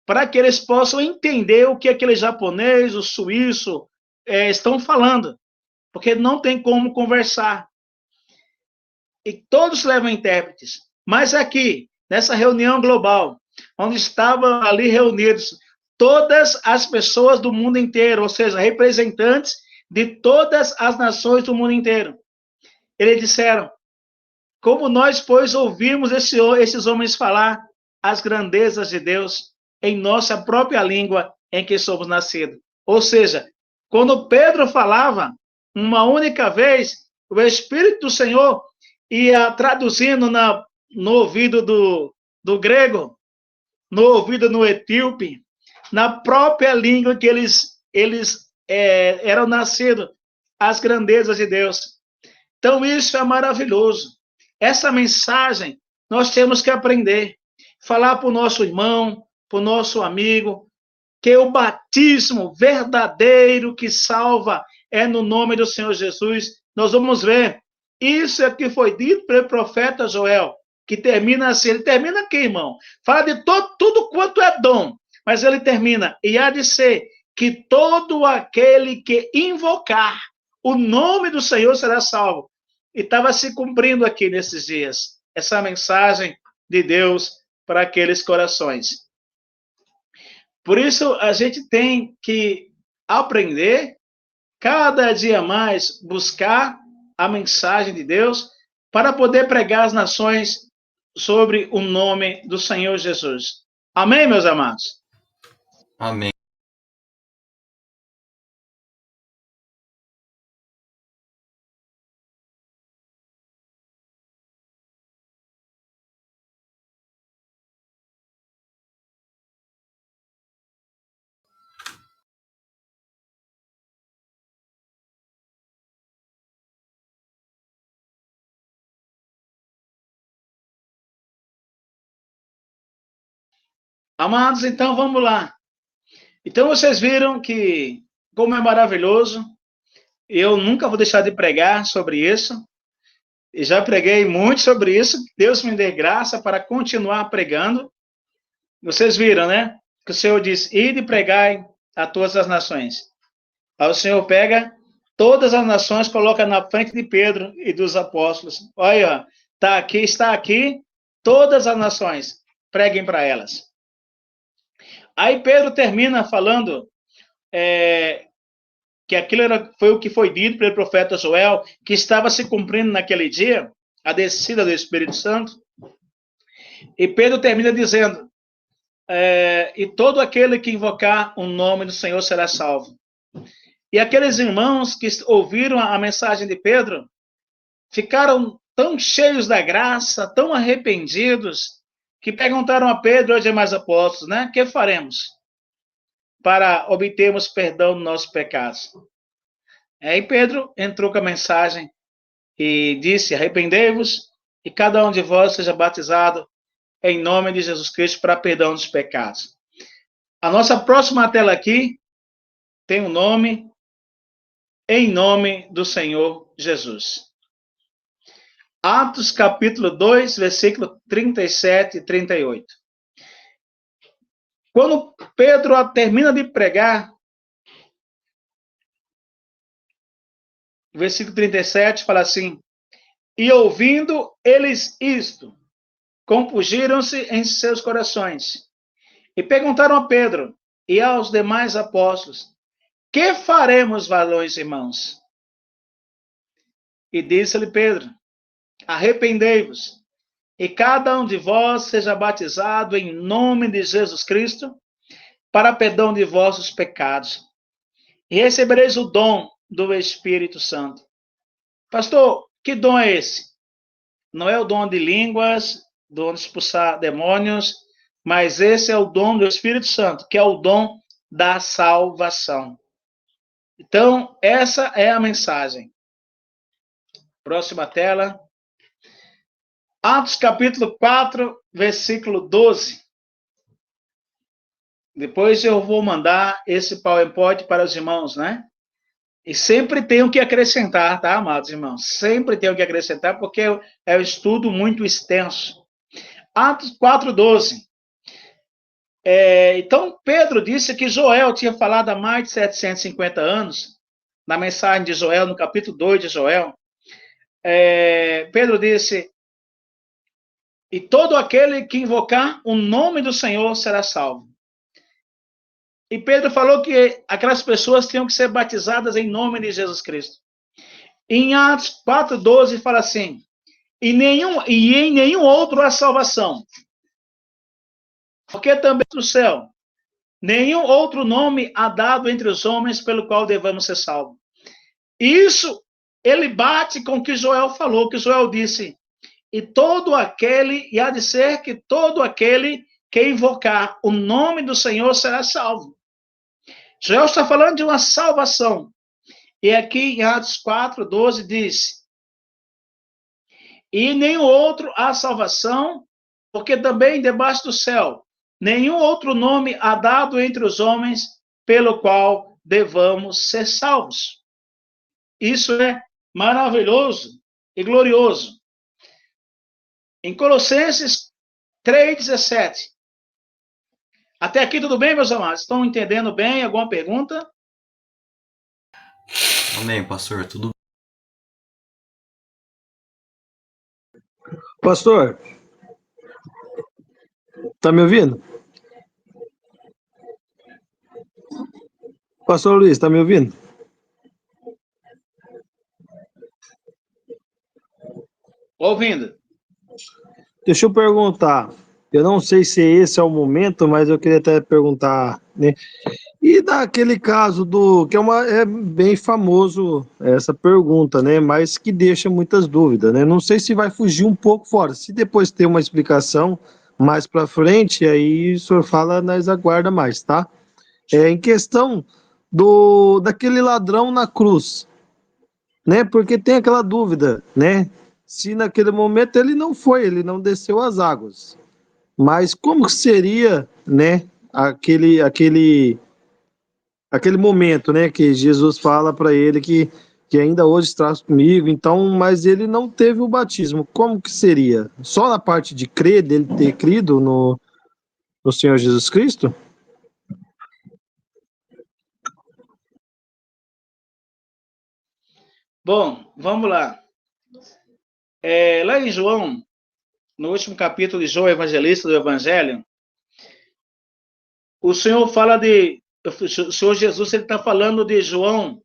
para que eles possam entender o que aquele japonês, o suíço, estão falando, porque não tem como conversar. E todos levam intérpretes. Mas aqui, nessa reunião global, onde estavam ali reunidos todas as pessoas do mundo inteiro, ou seja, representantes de todas as nações do mundo inteiro. Eles disseram: como nós, pois, ouvimos esses homens falar as grandezas de Deus em nossa própria língua em que somos nascidos. Ou seja, quando Pedro falava uma única vez, o Espírito do Senhor ia traduzindo no ouvido do grego, no ouvido no etíope, na própria língua que eles eram nascidos, as grandezas de Deus. Então, isso é maravilhoso. Essa mensagem nós temos que aprender. Falar para o nosso irmão, para o nosso amigo, que o batismo verdadeiro que salva é no nome do Senhor Jesus. Nós vamos ver. Isso é que foi dito pelo profeta Joel, que termina assim. Ele termina aqui, irmão. Fala de tudo quanto é dom. Mas ele termina: e há de ser que todo aquele que invocar o nome do Senhor será salvo. E estava se cumprindo aqui nesses dias essa mensagem de Deus para aqueles corações. Por isso, a gente tem que aprender, cada dia mais, buscar a mensagem de Deus para poder pregar às nações sobre o nome do Senhor Jesus. Amém, meus amados? Amém. Amados, então vamos lá. Então vocês viram que, como é maravilhoso, eu nunca vou deixar de pregar sobre isso. E já preguei muito sobre isso. Deus me dê graça para continuar pregando. Vocês viram, né? Que o Senhor diz: ide e pregai a todas as nações. Aí o Senhor pega todas as nações, coloca na frente de Pedro e dos apóstolos. Olha, está aqui, todas as nações, preguem para elas. Aí Pedro termina falando que aquilo foi o que foi dito pelo profeta Joel, que estava se cumprindo naquele dia, a descida do Espírito Santo. E Pedro termina dizendo: e todo aquele que invocar o nome do Senhor será salvo. E aqueles irmãos que ouviram a mensagem de Pedro ficaram tão cheios da graça, tão arrependidos, que perguntaram a Pedro e aos demais apóstolos, né? O que faremos para obtermos perdão dos nossos pecados? Aí Pedro entrou com a mensagem e disse: arrependei-vos e cada um de vós seja batizado em nome de Jesus Cristo para perdão dos pecados. A nossa próxima tela aqui tem um nome: em nome do Senhor Jesus. Atos capítulo 2, versículo 37 e 38. Quando Pedro termina de pregar, o versículo 37 fala assim: e ouvindo eles isto, compungiram-se em seus corações e perguntaram a Pedro e aos demais apóstolos: que faremos, varões e irmãos? E disse-lhe Pedro: arrependei-vos e cada um de vós seja batizado em nome de Jesus Cristo para perdão de vossos pecados, e recebereis o dom do Espírito Santo. Pastor, que dom é esse? Não é o dom de línguas, dom de expulsar demônios, mas esse é o dom do Espírito Santo, que é o dom da salvação. Então, essa é a mensagem. Próxima tela. Atos capítulo 4, versículo 12. Depois eu vou mandar esse PowerPoint para os irmãos, né? E sempre tenho que acrescentar, tá, amados irmãos? Sempre tenho que acrescentar, porque é um estudo muito extenso. Atos 4:12. Então, Pedro disse que Joel tinha falado há mais de 750 anos, na mensagem de Joel, no capítulo 2 de Joel. Pedro disse: E todo aquele que invocar o nome do Senhor será salvo. E Pedro falou que aquelas pessoas tinham que ser batizadas em nome de Jesus Cristo. Em Atos 4:12 fala assim: em nenhum outro há salvação, porque também do céu nenhum outro nome há dado entre os homens pelo qual devamos ser salvos. Isso ele bate com o que Joel falou, que Joel disse: e há de ser que todo aquele que invocar o nome do Senhor será salvo. Joel está falando de uma salvação. E aqui em Atos 4:12 diz: e nenhum outro há salvação, porque também debaixo do céu nenhum outro nome há dado entre os homens pelo qual devamos ser salvos. Isso é maravilhoso e glorioso. Em Colossenses 3:17. Até aqui tudo bem, meus amados? Estão entendendo bem? Alguma pergunta? Amém, pastor. Tudo Pastor, tá me ouvindo? Pastor Luiz, tá me ouvindo? Ouvindo. Deixa eu perguntar. Eu não sei se esse é o momento, mas eu queria até perguntar, né? E daquele caso que é bem famoso essa pergunta, né? Mas que deixa muitas dúvidas, né? Não sei se vai fugir um pouco fora. Se depois ter uma explicação mais para frente, aí o senhor fala, nós aguarda mais, tá? Em questão daquele ladrão na cruz, né? Porque tem aquela dúvida, né? Se naquele momento ele não desceu as águas. Mas como seria, né, aquele momento, né, que Jesus fala para ele que ainda hoje estás comigo, então, mas ele não teve o batismo. Como que seria? Só na parte de crer, dele ter crido no Senhor Jesus Cristo? Bom, vamos lá. Lá em João, no último capítulo de João Evangelista do Evangelho, o Senhor fala o Senhor Jesus, ele está falando de João,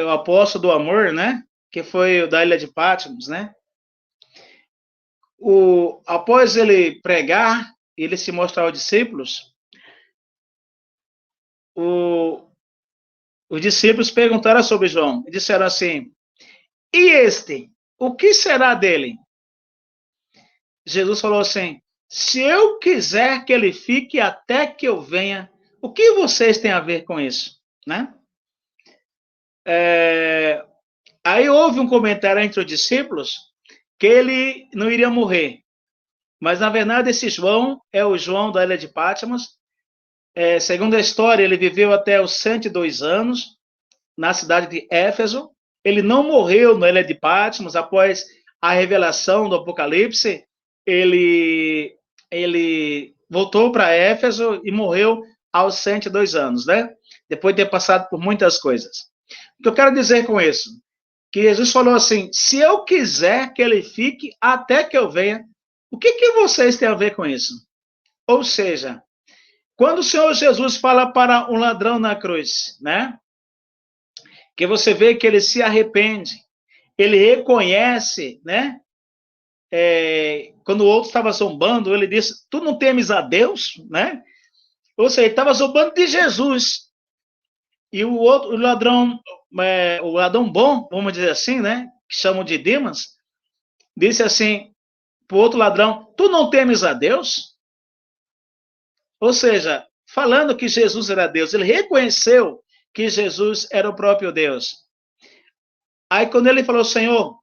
o apóstolo do amor, né? Que foi o da ilha de Patmos, né? Após ele pregar, ele se mostrar aos discípulos, os discípulos perguntaram sobre João e disseram assim: e este, o que será dele? Jesus falou assim: se eu quiser que ele fique até que eu venha, o que vocês têm a ver com isso, né? Aí houve um comentário entre os discípulos que ele não iria morrer, mas na verdade esse João é o João da ilha de Patmos. Segundo a história, ele viveu até os 102 anos na cidade de Éfeso. Ele não morreu na ilha de Patmos. Após a revelação do Apocalipse, ele voltou para Éfeso e morreu aos 102 anos, né? Depois de ter passado por muitas coisas. O que eu quero dizer com isso? Que Jesus falou assim: se eu quiser que ele fique até que eu venha, o que vocês têm a ver com isso? Ou seja, quando o Senhor Jesus fala para um ladrão na cruz, né? Que você vê que ele se arrepende, ele reconhece, né? Quando o outro estava zombando, ele disse: tu não temes a Deus, né? Ou seja, ele estava zombando de Jesus. E o ladrão bom, vamos dizer assim, né? Que chamam de Dimas, disse assim para o outro ladrão: tu não temes a Deus? Ou seja, falando que Jesus era Deus, ele reconheceu que Jesus era o próprio Deus. Aí quando ele falou: Senhor,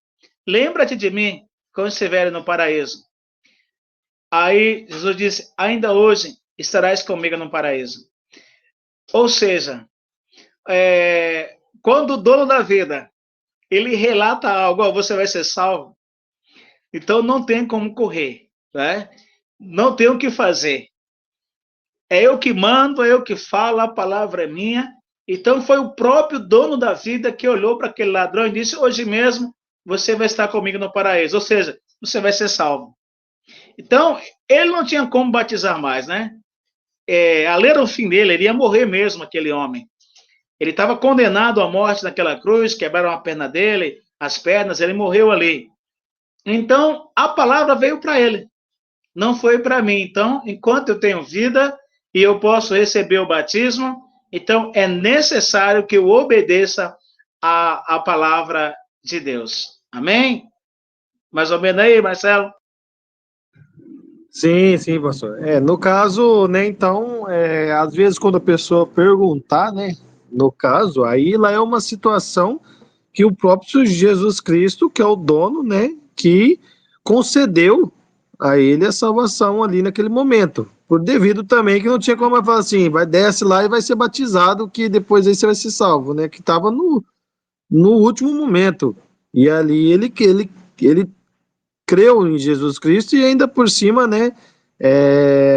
lembra-te de mim quando estiver no paraíso. Aí Jesus disse: ainda hoje estarás comigo no paraíso. Ou seja, quando o dono da vida, ele relata algo: você vai ser salvo, então não tem como correr, né? Não tem o que fazer. É eu que mando, é eu que falo, a palavra é minha. Então foi o próprio dono da vida que olhou para aquele ladrão e disse: hoje mesmo você vai estar comigo no paraíso. Ou seja, você vai ser salvo. Então, ele não tinha como batizar mais, né? Ali era o fim dele, ele ia morrer mesmo, aquele homem. Ele estava condenado à morte naquela cruz, quebraram a perna dele, as pernas, ele morreu ali. Então, a palavra veio para ele, não foi para mim. Então, enquanto eu tenho vida e eu posso receber o batismo, então é necessário que eu obedeça a palavra de Deus. Amém? Mais ou menos aí, Marcelo? Sim, sim, pastor. No caso, né, então, às vezes quando a pessoa perguntar, né, no caso, aí lá é uma situação que o próprio Jesus Cristo, que é o dono, né, que concedeu a ele a salvação ali naquele momento. Por devido também que não tinha como falar assim, vai, desce lá e vai ser batizado, que depois aí você vai ser salvo, né, que estava no último momento. E ali ele creu em Jesus Cristo e ainda por cima, né,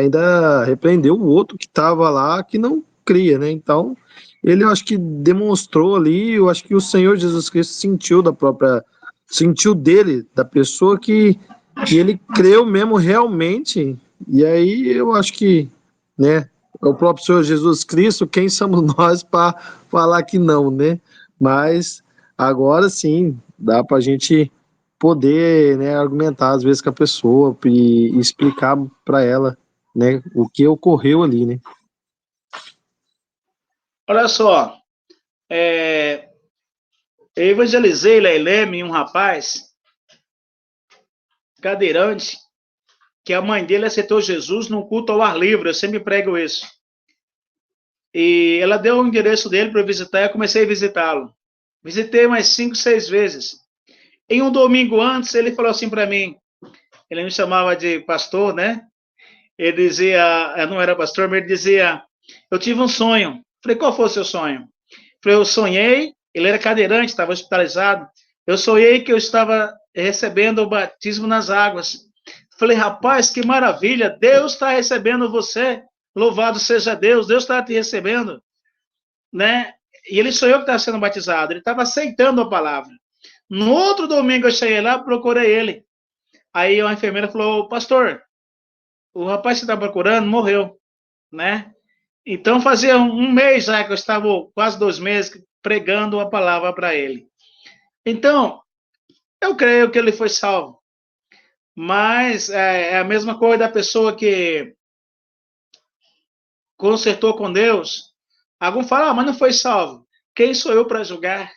ainda repreendeu o outro que estava lá que não cria, né? Então, ele eu acho que demonstrou ali, eu acho que o Senhor Jesus Cristo sentiu dele, da pessoa que ele creu mesmo realmente. E aí eu acho que, né, é o próprio Senhor Jesus Cristo, quem somos nós para falar que não, né? Mas agora sim, dá para a gente poder, né, argumentar às vezes com a pessoa e explicar para ela, né, o que ocorreu ali, né? Olha só, eu evangelizei Leileme, um rapaz cadeirante, que a mãe dele aceitou Jesus num culto ao ar livre, eu sempre prego isso. E ela deu o endereço dele para eu visitar e eu comecei a visitá-lo. Visitei mais 5, 6 vezes. Em um domingo antes, ele falou assim para mim, ele me chamava de pastor, né? Ele dizia, eu não era pastor, mas ele dizia, eu tive um sonho. Falei, qual foi o seu sonho? Falei, eu sonhei, ele era cadeirante, estava hospitalizado, eu sonhei que eu estava recebendo o batismo nas águas. Falei, rapaz, que maravilha, Deus está recebendo você, louvado seja Deus, Deus está te recebendo, né? E ele sonhou que estava sendo batizado, ele estava aceitando a palavra. No outro domingo eu cheguei lá, procurei ele. Aí a enfermeira falou, pastor, o rapaz que está procurando morreu, né? Então fazia um mês já que eu estava, quase 2 meses, pregando a palavra para ele. Então, eu creio que ele foi salvo. Mas é a mesma coisa da pessoa que consertou com Deus. Alguns falam, mas não foi salvo. Quem sou eu para julgar?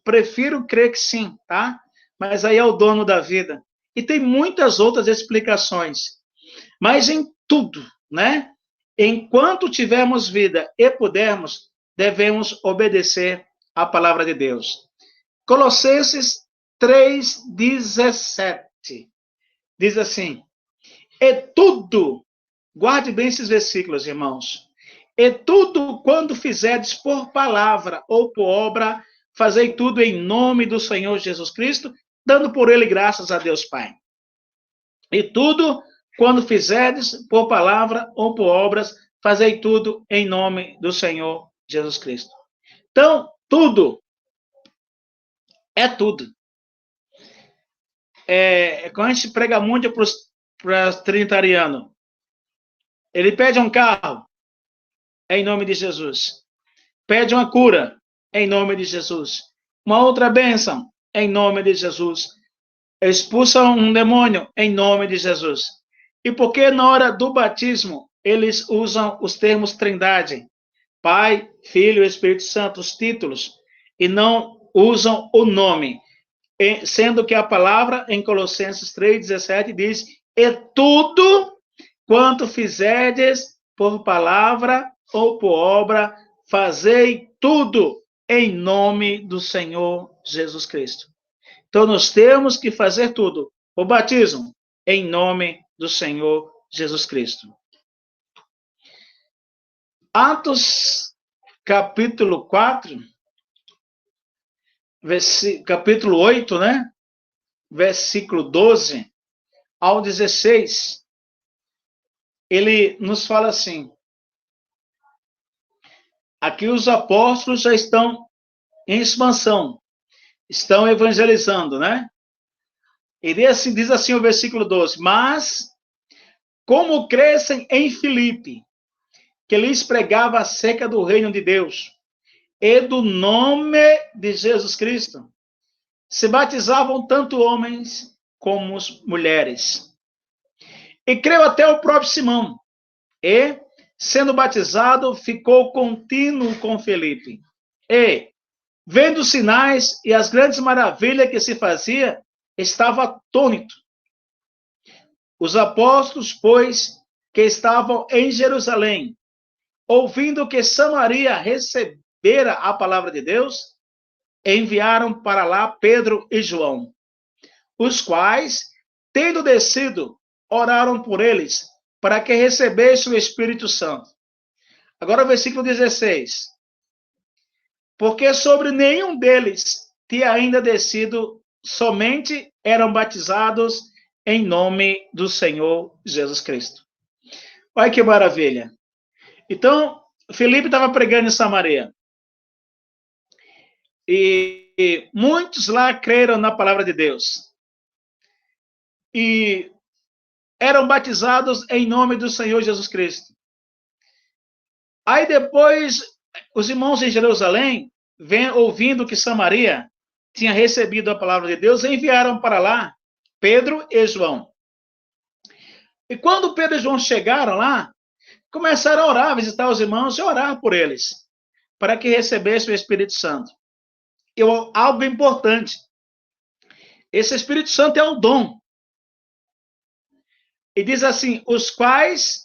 Prefiro crer que sim, tá? Mas aí é o dono da vida. E tem muitas outras explicações. Mas em tudo, né? Enquanto tivermos vida e pudermos, devemos obedecer à palavra de Deus. Colossenses 3:17 diz assim: e tudo, guarde bem esses versículos, irmãos. E tudo quando fizerdes por palavra ou por obra, fazei tudo em nome do Senhor Jesus Cristo, dando por ele graças a Deus Pai. E tudo quando fizerdes por palavra ou por obras, fazei tudo em nome do Senhor Jesus Cristo. Então, tudo é tudo. Quando a gente prega muito para os trinitarianos, ele pede um carro, em nome de Jesus. Pede uma cura, em nome de Jesus. Uma outra bênção, em nome de Jesus. Expulsa um demônio, em nome de Jesus. E por que na hora do batismo eles usam os termos Trindade, Pai, Filho e Espírito Santo, os títulos, e não usam o nome? Sendo que a palavra em Colossenses 3:17 diz: e tudo quanto fizerdes por palavra ou por obra, fazei tudo em nome do Senhor Jesus Cristo. Então nós temos que fazer tudo. O batismo em nome do Senhor Jesus Cristo. Atos capítulo 4, capítulo 8, né? Versículo 12 ao 16, ele nos fala assim: aqui os apóstolos já estão em expansão, estão evangelizando, né? E diz assim o versículo 12: mas como crescem em Filipe, que lhes pregava acerca do reino de Deus e do nome de Jesus Cristo, se batizavam tanto homens como mulheres. E creu até o próprio Simão, e, sendo batizado, ficou contínuo com Filipe. E, vendo os sinais e as grandes maravilhas que se fazia, estava atônito. Os apóstolos, pois, que estavam em Jerusalém, ouvindo que Samaria recebera a palavra de Deus, enviaram para lá Pedro e João, os quais, tendo descido, oraram por eles, para que recebessem o Espírito Santo. Agora o versículo 16. Porque sobre nenhum deles tinha ainda descido, somente eram batizados em nome do Senhor Jesus Cristo. Olha que maravilha. Então, Filipe estava pregando em Samaria. E muitos lá creram na palavra de Deus. E eram batizados em nome do Senhor Jesus Cristo. Aí depois, os irmãos em Jerusalém, ouvindo que Samaria tinha recebido a palavra de Deus, enviaram para lá Pedro e João. E quando Pedro e João chegaram lá, começaram a orar, visitar os irmãos e orar por eles, para que recebessem o Espírito Santo. E algo importante, esse Espírito Santo é um dom. E diz assim, os quais,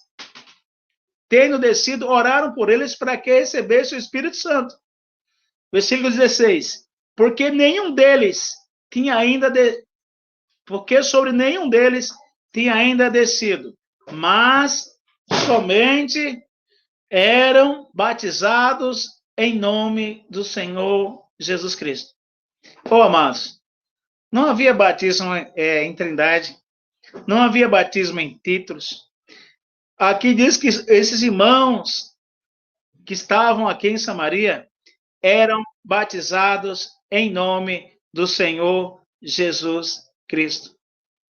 tendo descido, oraram por eles para que recebessem o Espírito Santo. Versículo 16. Porque nenhum deles tinha ainda porque sobre nenhum deles tinha ainda descido, mas somente eram batizados em nome do Senhor Jesus Cristo. Amados, não havia batismo em Trindade, não havia batismo em títulos. Aqui diz que esses irmãos que estavam aqui em Samaria eram batizados em nome do Senhor Jesus Cristo.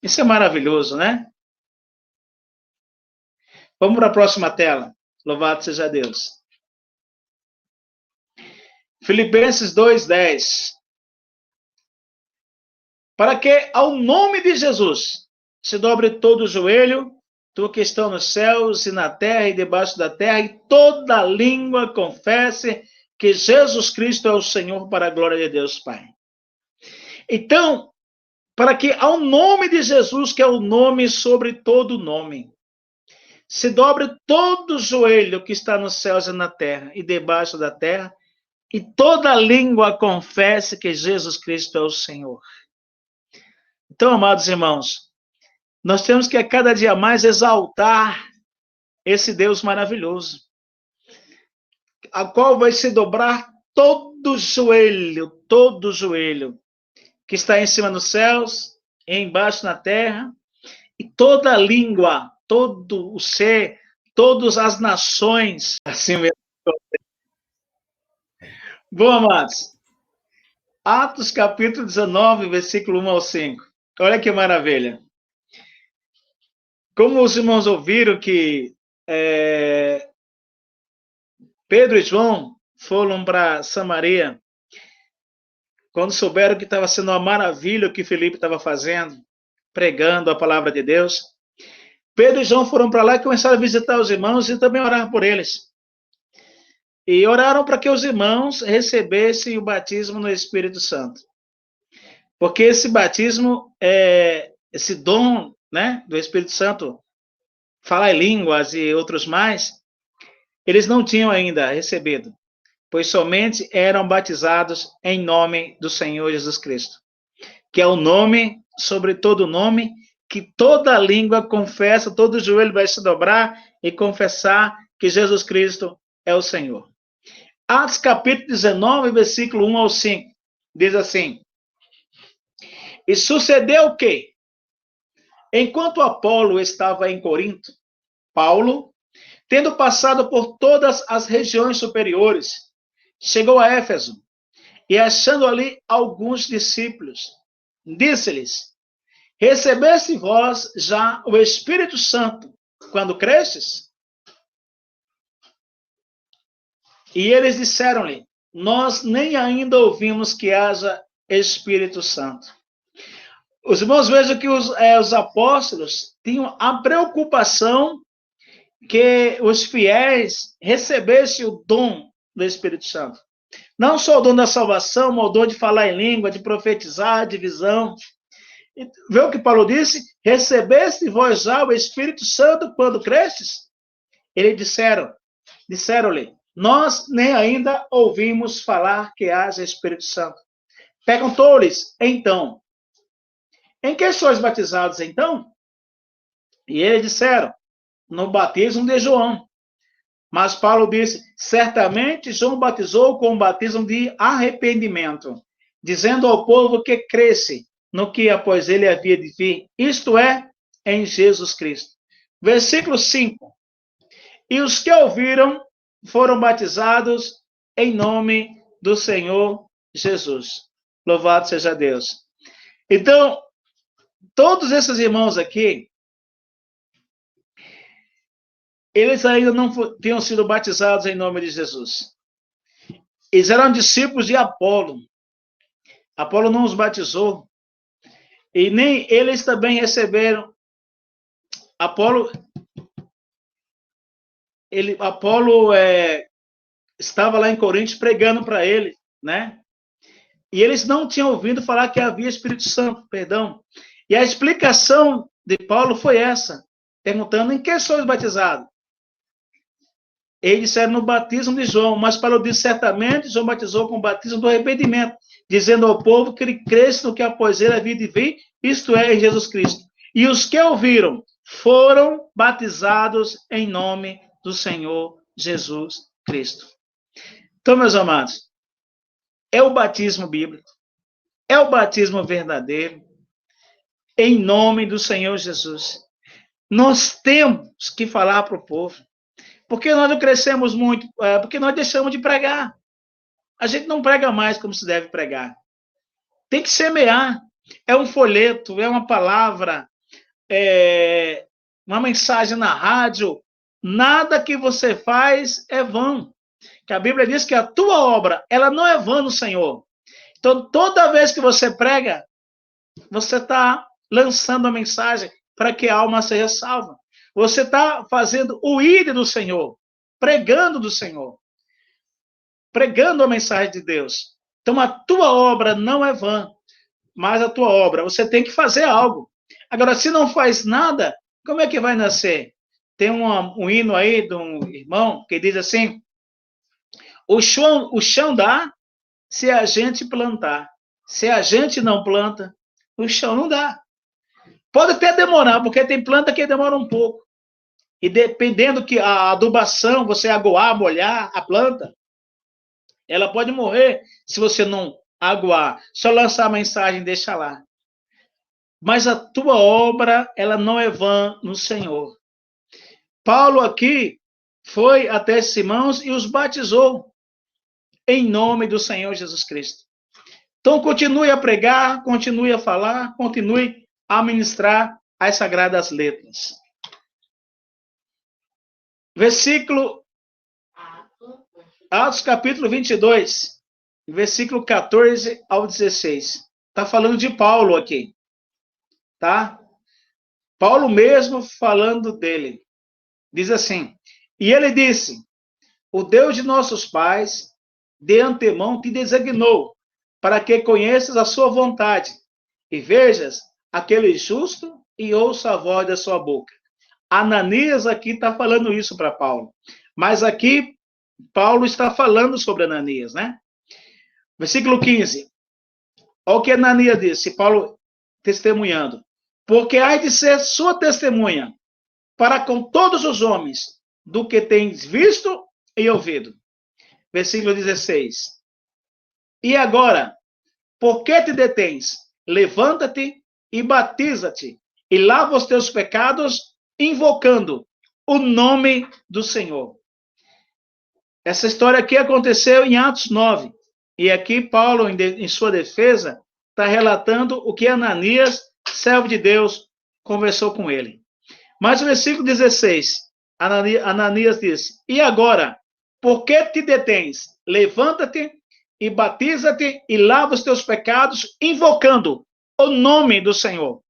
Isso é maravilhoso, né? Vamos para a próxima tela. Louvado seja Deus. Filipenses 2:10. Para que ao nome de Jesus se dobre todo o joelho, tu que estão nos céus e na terra e debaixo da terra, e toda língua confesse que Jesus Cristo é o Senhor, para a glória de Deus Pai. Então, para que ao nome de Jesus, que é o nome sobre todo nome, se dobre todo o joelho que está nos céus e na terra e debaixo da terra, e toda língua confesse que Jesus Cristo é o Senhor. Então, amados irmãos, nós temos que a cada dia mais exaltar esse Deus maravilhoso, a qual vai se dobrar todo joelho que está em cima nos céus e embaixo na terra, e toda língua, todo o ser, todas as nações, assim mesmo. Bom, amados, Atos capítulo 19, versículo 1 ao 5. Olha que maravilha. Como os irmãos ouviram que Pedro e João foram para Samaria, quando souberam que estava sendo uma maravilha o que Filipe estava fazendo, pregando a palavra de Deus, Pedro e João foram para lá e começaram a visitar os irmãos e também orar por eles. E oraram para que os irmãos recebessem o batismo no Espírito Santo. Porque esse batismo, esse dom, né, do Espírito Santo, falar em línguas e outros mais, eles não tinham ainda recebido, pois somente eram batizados em nome do Senhor Jesus Cristo, que é o nome sobre todo nome, que toda língua confessa, todo joelho vai se dobrar e confessar que Jesus Cristo é o Senhor. Atos capítulo 19, versículo 1 ao 5, diz assim: E sucedeu que, enquanto Apolo estava em Corinto, Paulo, tendo passado por todas as regiões superiores, chegou a Éfeso, e achando ali alguns discípulos, disse-lhes: Recebeste vós já o Espírito Santo, quando crestes? E eles disseram-lhe, nós nem ainda ouvimos que haja Espírito Santo. Os irmãos, vejam que os apóstolos tinham a preocupação que os fiéis recebessem o dom do Espírito Santo. Não só o dom da salvação, mas o dom de falar em língua, de profetizar, de visão. Vê o que Paulo disse? Recebeste vós já o Espírito Santo quando crestes? Eles disseram-lhe, nós nem ainda ouvimos falar que haja Espírito Santo. Perguntou-lhes, então, em que sois batizados, então? E eles disseram, no batismo de João. Mas Paulo disse, certamente João batizou com o batismo de arrependimento, dizendo ao povo que cresce no que após ele havia de vir, isto é, em Jesus Cristo. Versículo 5. E os que ouviram foram batizados em nome do Senhor Jesus. Louvado seja Deus. Então, todos esses irmãos aqui, eles ainda não tinham sido batizados em nome de Jesus. Eles eram discípulos de Apolo. Apolo não os batizou. E nem eles também receberam. Apolo estava lá em Coríntios pregando para ele, né? E eles não tinham ouvido falar que havia Espírito Santo, perdão. E a explicação de Paulo foi essa, perguntando em que sois batizados? Eles disseram no batismo de João, mas Paulo disse certamente, João batizou com o batismo do arrependimento, dizendo ao povo que ele cresce no que após ele havia de vir, isto é, em Jesus Cristo. E os que ouviram foram batizados em nome do Senhor Jesus Cristo. Então, meus amados, é o batismo bíblico, é o batismo verdadeiro, em nome do Senhor Jesus. Nós temos que falar para o povo. Porque nós não crescemos muito, porque nós deixamos de pregar. A gente não prega mais como se deve pregar. Tem que semear. É um folheto, é uma palavra, é uma mensagem na rádio. Nada que você faz é vão. Que a Bíblia diz que a tua obra, ela não é vã no Senhor. Então, toda vez que você prega, você está lançando a mensagem para que a alma seja salva. Você está fazendo o ir do Senhor, pregando do Senhor, pregando a mensagem de Deus. Então, a tua obra não é vã, mas a tua obra, você tem que fazer algo. Agora, se não faz nada, como é que vai nascer? Tem um hino aí de um irmão que diz assim, o chão dá se a gente plantar. Se a gente não planta, o chão não dá. Pode até demorar, porque tem planta que demora um pouco. E dependendo que a adubação, você aguar, molhar a planta, ela pode morrer se você não aguar. Só lançar a mensagem e deixar lá. Mas a tua obra, ela não é vã no Senhor. Paulo aqui foi até esses irmãos e os batizou em nome do Senhor Jesus Cristo. Então, continue a pregar, continue a falar, continue a ministrar as sagradas letras. Versículo Atos capítulo 22, versículo 14 ao 16. Está falando de Paulo aqui, tá? Paulo mesmo falando dele. Diz assim, e ele disse, o Deus de nossos pais, de antemão te designou, para que conheças a sua vontade, e vejas aquele justo e ouça a voz da sua boca. Ananias aqui está falando isso para Paulo. Mas aqui, Paulo está falando sobre Ananias, né? Versículo 15. Olha o que Ananias disse, Paulo testemunhando. Porque há de ser sua testemunha para com todos os homens do que tens visto e ouvido. Versículo 16. E agora, por que te detens? Levanta-te e batiza-te, e lava os teus pecados, invocando o nome do Senhor. Essa história aqui aconteceu em Atos 9. E aqui Paulo, em sua defesa, está relatando o que Ananias, servo de Deus, conversou com ele. Mas o versículo 16, Ananias disse, e agora, por que te detens? Levanta-te e batiza-te e lava os teus pecados, invocando o nome do Senhor.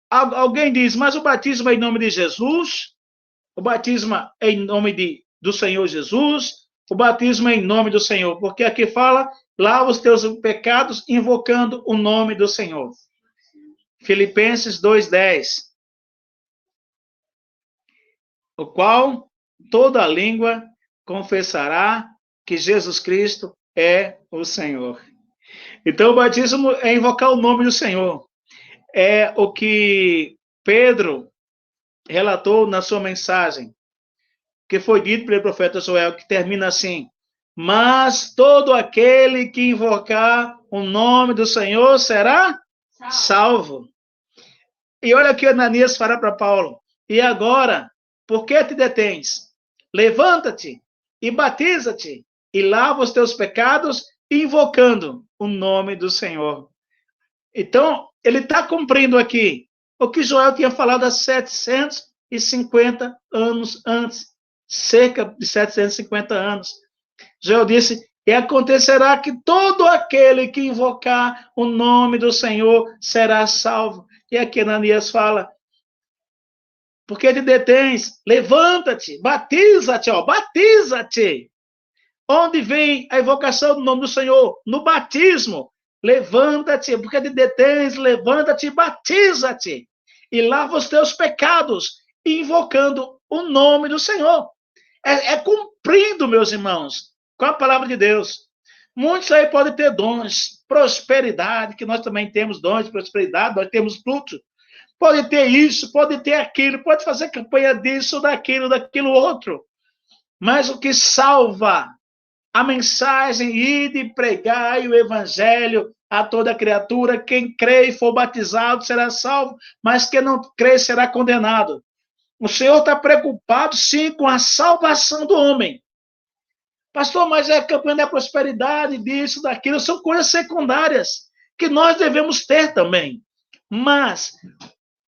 Alguém diz, mas o batismo é em nome de Jesus? O batismo é em nome do Senhor Jesus? O batismo é em nome do Senhor, porque aqui fala, lava os teus pecados, invocando o nome do Senhor. Filipenses 2:10, o qual toda língua confessará que Jesus Cristo é o Senhor. Então, o batismo é invocar o nome do Senhor. É o que Pedro relatou na sua mensagem, que foi dito pelo profeta Joel, que termina assim, mas todo aquele que invocar o nome do Senhor será salvo. E olha que Ananias fala para Paulo, e agora, por que te detens? Levanta-te e batiza-te e lava os teus pecados, invocando o nome do Senhor. Então, ele está cumprindo aqui o que Joel tinha falado há 750 anos antes, cerca de 750 anos. Joel disse, e acontecerá que todo aquele que invocar o nome do Senhor será salvo. E aqui Ananias fala, porque te detens, levanta-te, batiza-te, batiza-te. Onde vem a invocação do nome do Senhor? No batismo. Levanta-te, porque te detens, levanta-te, batiza-te. E lava os teus pecados, invocando o nome do Senhor. É cumprindo, meus irmãos, com a palavra de Deus. Muitos aí podem ter dons, prosperidade, que nós também temos dons de prosperidade, nós temos tudo. Pode ter isso, pode ter aquilo, pode fazer campanha disso, daquilo outro. Mas o que salva a mensagem, ide pregar o evangelho a toda criatura, quem crê e for batizado será salvo, mas quem não crê será condenado. O Senhor está preocupado, sim, com a salvação do homem. Pastor, mas é a campanha da prosperidade, disso, daquilo, são coisas secundárias, que nós devemos ter também. Mas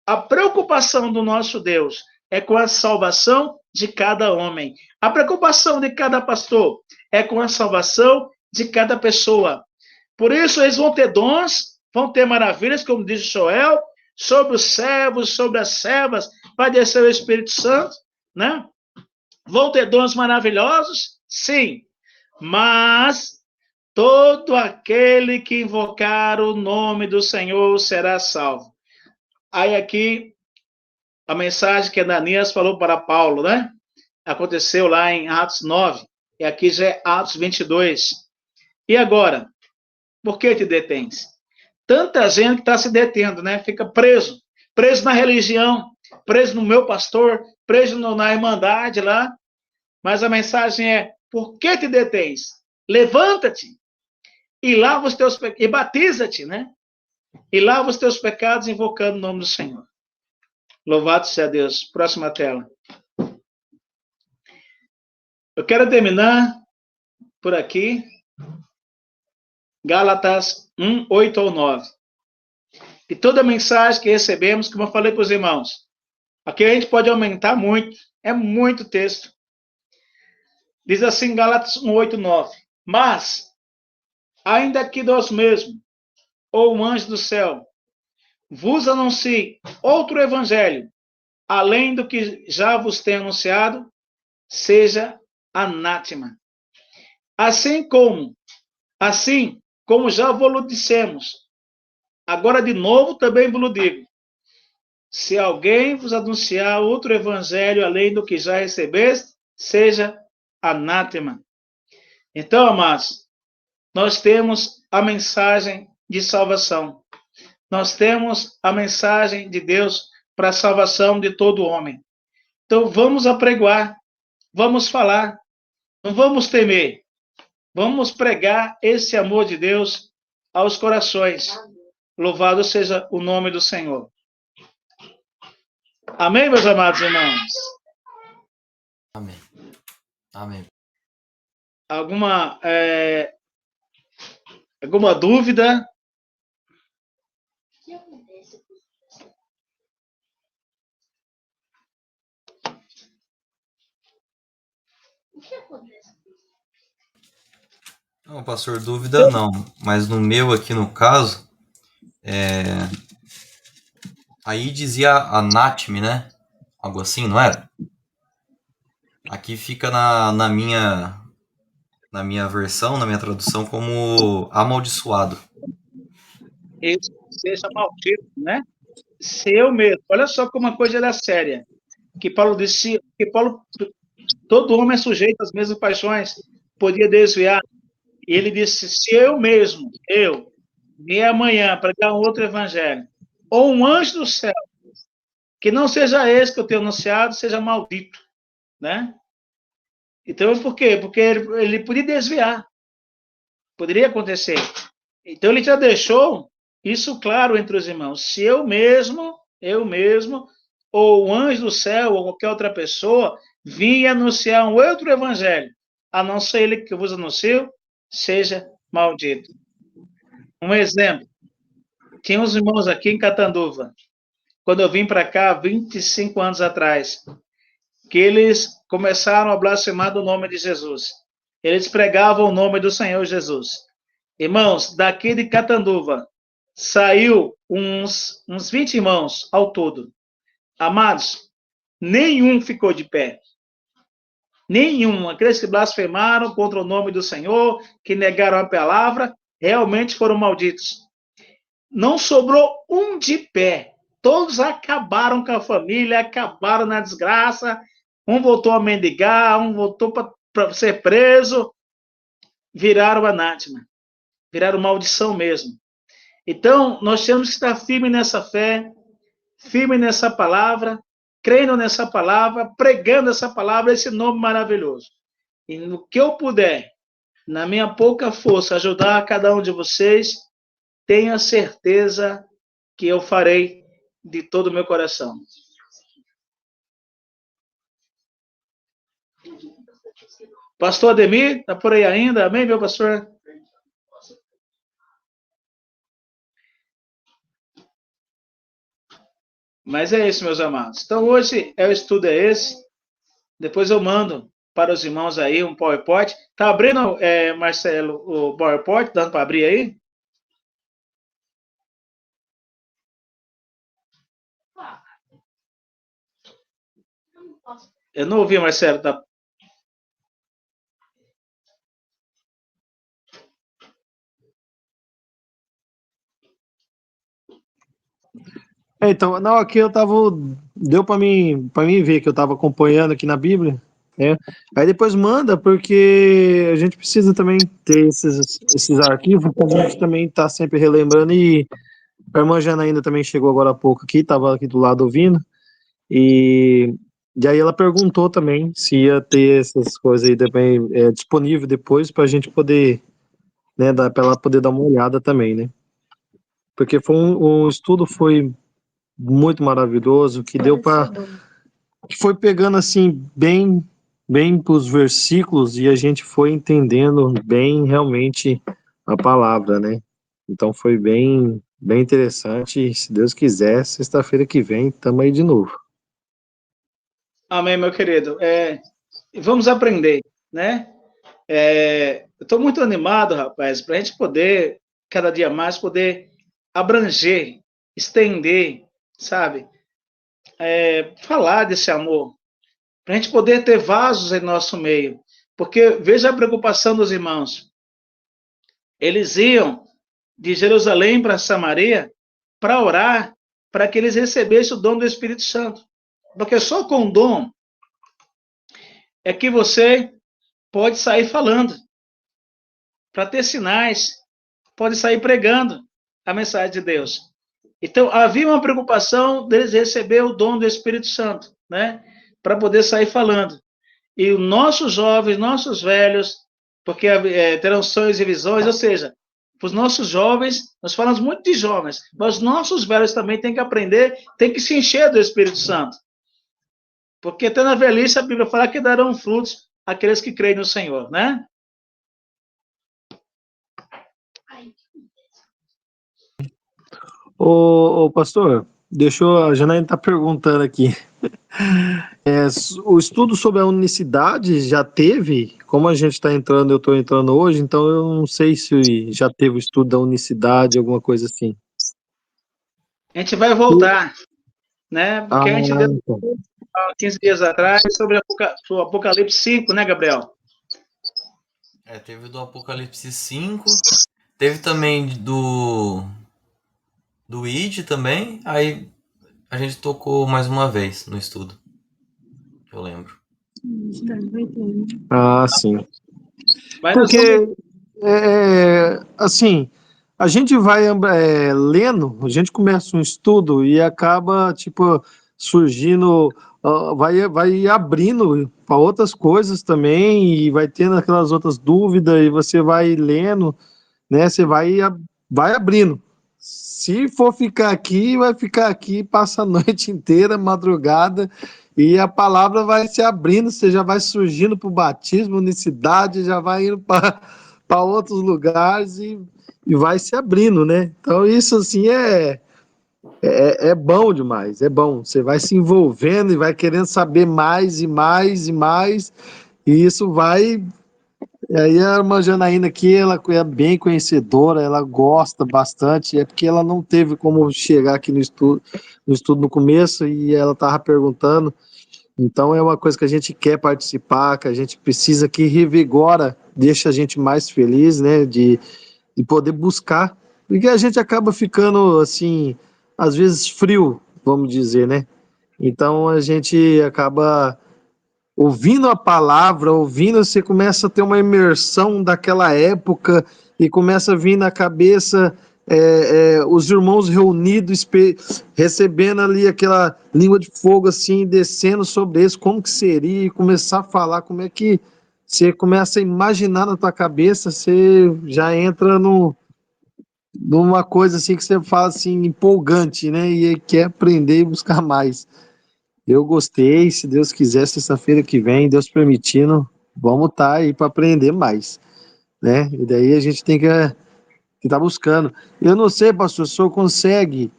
a preocupação do nosso Deus é com a salvação de cada homem. A preocupação de cada pastor é com a salvação de cada pessoa. Por isso, eles vão ter dons, vão ter maravilhas, como diz Joel, sobre os servos, sobre as servas, vai descer o Espírito Santo, né? Vão ter dons maravilhosos? Sim. Mas todo aquele que invocar o nome do Senhor será salvo. Aí aqui, a mensagem que Ananias falou para Paulo, né? Aconteceu lá em Atos 9, e aqui já é Atos 22. E agora? Por que te detens? Tanta gente que está se detendo, né? Fica preso na religião, preso no meu pastor, preso na irmandade lá. Mas a mensagem é, por que te detens? Levanta-te e lava os teus pecados, e batiza-te, né? E lava os teus pecados invocando o nome do Senhor. Louvado seja Deus. Próxima tela. Eu quero terminar por aqui. Gálatas 1, 8 ou 9. E toda mensagem que recebemos, como eu falei para os irmãos, aqui a gente pode aumentar muito, é muito texto. Diz assim, Gálatas 1, 8, 9. Mas, ainda que nós mesmos, ou um anjo do céu, vos anuncie outro evangelho, além do que já vos tenho anunciado, seja anátema. Assim como já vos dissemos, agora de novo também vos digo, se alguém vos anunciar outro evangelho além do que já recebeste, seja anátema. Então, amados, nós temos a mensagem de salvação. Nós temos a mensagem de Deus para a salvação de todo homem. Então, vamos apregoar, vamos falar, não vamos temer. Vamos pregar esse amor de Deus aos corações. Louvado seja o nome do Senhor. Amém, meus amados irmãos? Amém. Amém. Alguma dúvida? Não, pastor, dúvida não. Mas no meu aqui, no caso, aí dizia anátime, né? Algo assim, não era? Aqui fica na minha versão, na minha tradução, como amaldiçoado. Isso, seja maldito, né? Se eu mesmo. Olha só como uma coisa era séria. Que Paulo disse que todo homem é sujeito às mesmas paixões, podia desviar. E ele disse: se eu mesmo, vier amanhã pregar um outro evangelho, ou um anjo do céu, que não seja esse que eu tenho anunciado, seja maldito, né? Então, por quê? Porque ele podia desviar, poderia acontecer. Então, ele já deixou isso claro entre os irmãos. Se eu mesmo, ou o anjo do céu, ou qualquer outra pessoa, vinha anunciar um outro evangelho, a não ser ele que vos anuncio, seja maldito. Um exemplo, tinha uns irmãos aqui em Catanduva, quando eu vim para cá, 25 anos atrás, que eles começaram a blasfemar do nome de Jesus. Eles pregavam o nome do Senhor Jesus. Irmãos, daqui de Catanduva, saiu uns 20 irmãos ao todo. Amados, nenhum ficou de pé. Nenhum. Aqueles que blasfemaram contra o nome do Senhor, que negaram a palavra, realmente foram malditos. Não sobrou um de pé. Todos acabaram com a família, acabaram na desgraça. Um voltou a mendigar, um voltou para ser preso. Viraram anátema. Viraram maldição mesmo. Então, nós temos que estar firme nessa fé, firme nessa palavra, crendo nessa palavra, pregando essa palavra, esse nome maravilhoso. E no que eu puder, na minha pouca força, ajudar cada um de vocês, tenha certeza que eu farei de todo o meu coração. Pastor Ademir, está por aí ainda? Amém, meu pastor? Mas é isso, meus amados. Então, hoje o estudo é esse. Depois eu mando para os irmãos aí um PowerPoint. Tá abrindo, Marcelo, o PowerPoint? Dando para abrir aí? Eu não ouvi, Marcelo. Tá... Então, não, aqui eu tava, deu para mim ver que eu tava acompanhando aqui na Bíblia, né? Aí depois manda, porque a gente precisa também ter esses arquivos, para a gente também tá sempre relembrando, e a irmã Janaína também chegou agora há pouco aqui, tava aqui do lado ouvindo, e aí ela perguntou também se ia ter essas coisas aí também disponível depois para a gente poder, né, para ela poder dar uma olhada também, né? Porque foi um estudo foi muito maravilhoso, que deu para que foi pegando assim bem para os versículos, e a gente foi entendendo bem realmente a palavra, né? Então foi bem interessante, e se Deus quiser, sexta-feira que vem estamos aí de novo. Amém, meu querido. Vamos aprender, né? Eu estou muito animado, rapaz, para a gente poder, cada dia mais, poder abranger, estender, sabe? Falar desse amor, para a gente poder ter vasos em nosso meio. Porque veja a preocupação dos irmãos. Eles iam de Jerusalém para Samaria para orar, para que eles recebessem o dom do Espírito Santo. Porque só com o dom é que você pode sair falando, para ter sinais, pode sair pregando a mensagem de Deus. Então, havia uma preocupação deles receber o dom do Espírito Santo, né? Para poder sair falando. E os nossos jovens, nossos velhos, porque terão sonhos e visões, ou seja, para os nossos jovens, nós falamos muito de jovens, mas os nossos velhos também têm que aprender, têm que se encher do Espírito Santo. Porque até na velhice a Bíblia fala que darão frutos aqueles que creem no Senhor, né? Ô pastor, deixou, a Janaína tá perguntando aqui. O estudo sobre a unicidade já teve, como a gente está entrando, eu estou entrando hoje, então eu não sei se já teve o estudo da unicidade, alguma coisa assim. A gente vai voltar, né? Porque a gente deu Então. 15 dias atrás sobre o Apocalipse 5, né, Gabriel? Teve do Apocalipse 5, teve também do ID também, aí a gente tocou mais uma vez no estudo, que eu lembro. Sim. Mas nós Porque, vamos... assim, a gente vai lendo, a gente começa um estudo e acaba, tipo, surgindo, vai abrindo para outras coisas também e vai tendo aquelas outras dúvidas e você vai lendo, né? Você vai abrindo. Se for ficar aqui, vai ficar aqui, passa a noite inteira, madrugada, e a palavra vai se abrindo, você já vai surgindo para o batismo, unicidade, já vai indo para outros lugares e vai se abrindo, né? Então, isso assim é bom demais, é bom. Você vai se envolvendo e vai querendo saber mais e mais e mais, e isso vai. E aí a irmã Janaína aqui, ela é bem conhecedora, ela gosta bastante, é porque ela não teve como chegar aqui no estudo no começo e ela estava perguntando. Então é uma coisa que a gente quer participar, que a gente precisa que revigora, deixa a gente mais feliz, né, de poder buscar, porque a gente acaba ficando assim, às vezes frio, vamos dizer, né? Então a gente acaba ouvindo a palavra, ouvindo, você começa a ter uma imersão daquela época e começa a vir na cabeça os irmãos reunidos, recebendo ali aquela língua de fogo assim, descendo sobre eles, como que seria, e começar a falar, como é que você começa a imaginar na tua cabeça, você já entra numa coisa assim que você fala assim, empolgante, né? E quer aprender e buscar mais. Eu gostei, se Deus quiser, sexta-feira que vem, Deus permitindo, vamos estar aí para aprender mais, né? E daí a gente tem que estar buscando. Eu não sei, pastor, se o senhor consegue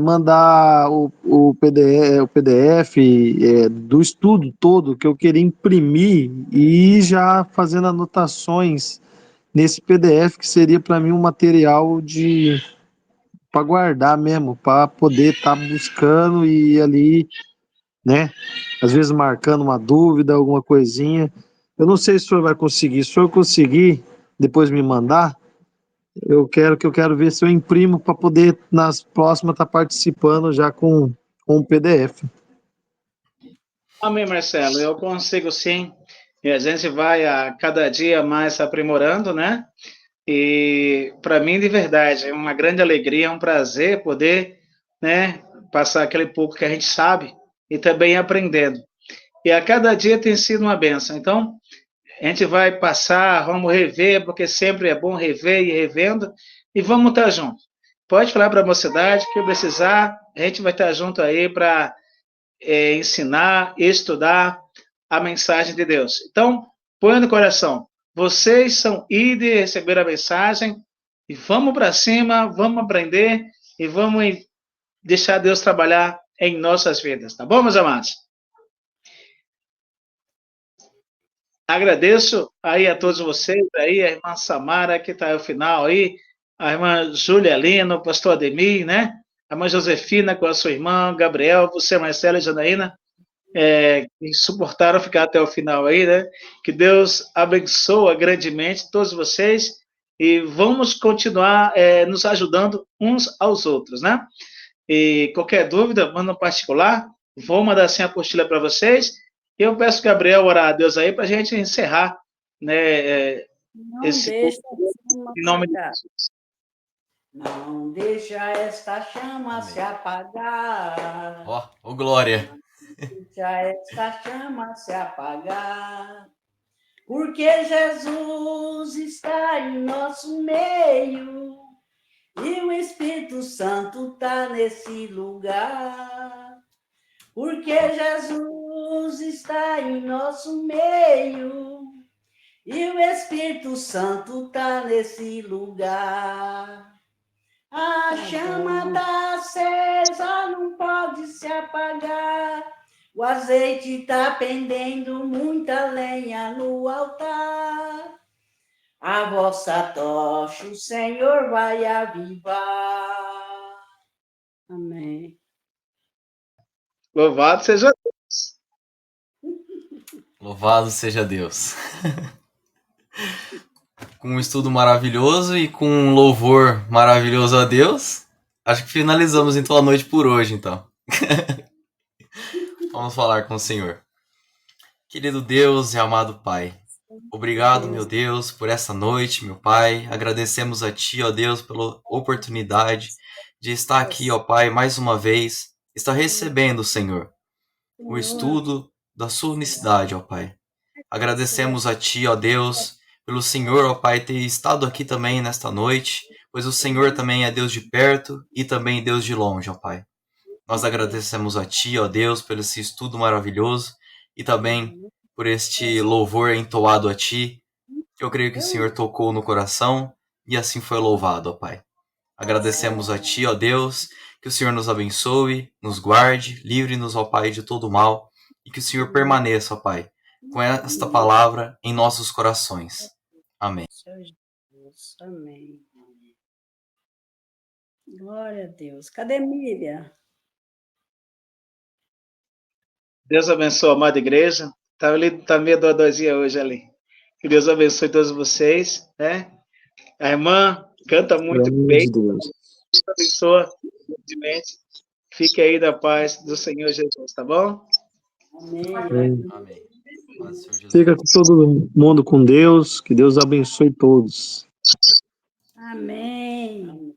mandar o PDF do estudo todo que eu queria imprimir e ir já fazendo anotações nesse PDF, que seria para mim um material de para guardar mesmo, para poder estar buscando e ali, né? Às vezes marcando uma dúvida, alguma coisinha. Eu não sei se o senhor vai conseguir. Se o senhor conseguir, depois me mandar, eu quero ver se eu imprimo para poder nas próximas estar participando já com o PDF. Amém, Marcelo. Eu consigo sim. E a gente vai a cada dia mais se aprimorando, né? E para mim, de verdade, é uma grande alegria, é um prazer poder, né, passar aquele pouco que a gente sabe e também aprendendo. E a cada dia tem sido uma benção. Então, a gente vai passar, vamos rever, porque sempre é bom rever e revendo, e vamos estar junto. Pode falar para a mocidade que precisar, a gente vai estar junto aí para ensinar, estudar a mensagem de Deus. Então, põe no coração. Vocês são ID, receberam a mensagem, e vamos para cima, vamos aprender e vamos deixar Deus trabalhar em nossas vidas, tá bom, meus amados? Agradeço aí a todos vocês, aí a irmã Samara, que está ao final aí, a irmã Júlia Lino, o pastor Ademir, né? A irmã Josefina com a sua irmã, Gabriel, você, Marcela e Janaína, que suportaram ficar até o final aí, né? Que Deus abençoe grandemente todos vocês e vamos continuar nos ajudando uns aos outros, né? E qualquer dúvida, manda um particular, vou mandar assim a apostila para vocês. E eu peço Gabriel orar a Deus aí para a gente encerrar, né, Não esse deixa a chama em nome de apagar. Jesus. Não deixa esta chama Amém. se apagar. Ó, glória. Deixa esta chama se apagar. Porque Jesus está em nosso meio. E o Espírito Santo está nesse lugar. Porque Jesus está em nosso meio. E o Espírito Santo está nesse lugar. A chama está acesa, não pode se apagar. O O azeite tá pendendo, muita lenha no altar. A vossa tocha o Senhor vai avivar. Amém. Louvado seja Deus. Louvado seja Deus. Com um estudo maravilhoso e com um louvor maravilhoso a Deus, acho que finalizamos então a noite por hoje, então. Vamos falar com o Senhor. Querido Deus e amado Pai, obrigado, meu Deus, por essa noite, meu Pai. Agradecemos a Ti, ó Deus, pela oportunidade de estar aqui, ó Pai, mais uma vez, estar recebendo, Senhor, o estudo da Sua unicidade, ó Pai. Agradecemos a Ti, ó Deus, pelo Senhor, ó Pai, ter estado aqui também nesta noite, pois o Senhor também é Deus de perto e também Deus de longe, ó Pai. Nós agradecemos a Ti, ó Deus, pelo esse estudo maravilhoso e também por este louvor entoado a Ti, que eu creio que o Senhor tocou no coração e assim foi louvado, ó Pai. Agradecemos a Ti, ó Deus, que o Senhor nos abençoe, nos guarde, livre-nos, ó Pai, de todo mal e que o Senhor permaneça, ó Pai, com esta palavra em nossos corações. Amém. Amém. Glória a Deus. Cadê Miriam? Deus abençoe a amada igreja. Tá meio dodózinha hoje ali. Que Deus abençoe todos vocês, né? A irmã canta muito Pelo amor bem. de Deus. Deus abençoe grandemente. Fique aí da paz do Senhor Jesus, tá bom? Amém. Amém. Paz do Senhor Jesus. Fica com todo mundo com Deus, que Deus abençoe todos. Amém.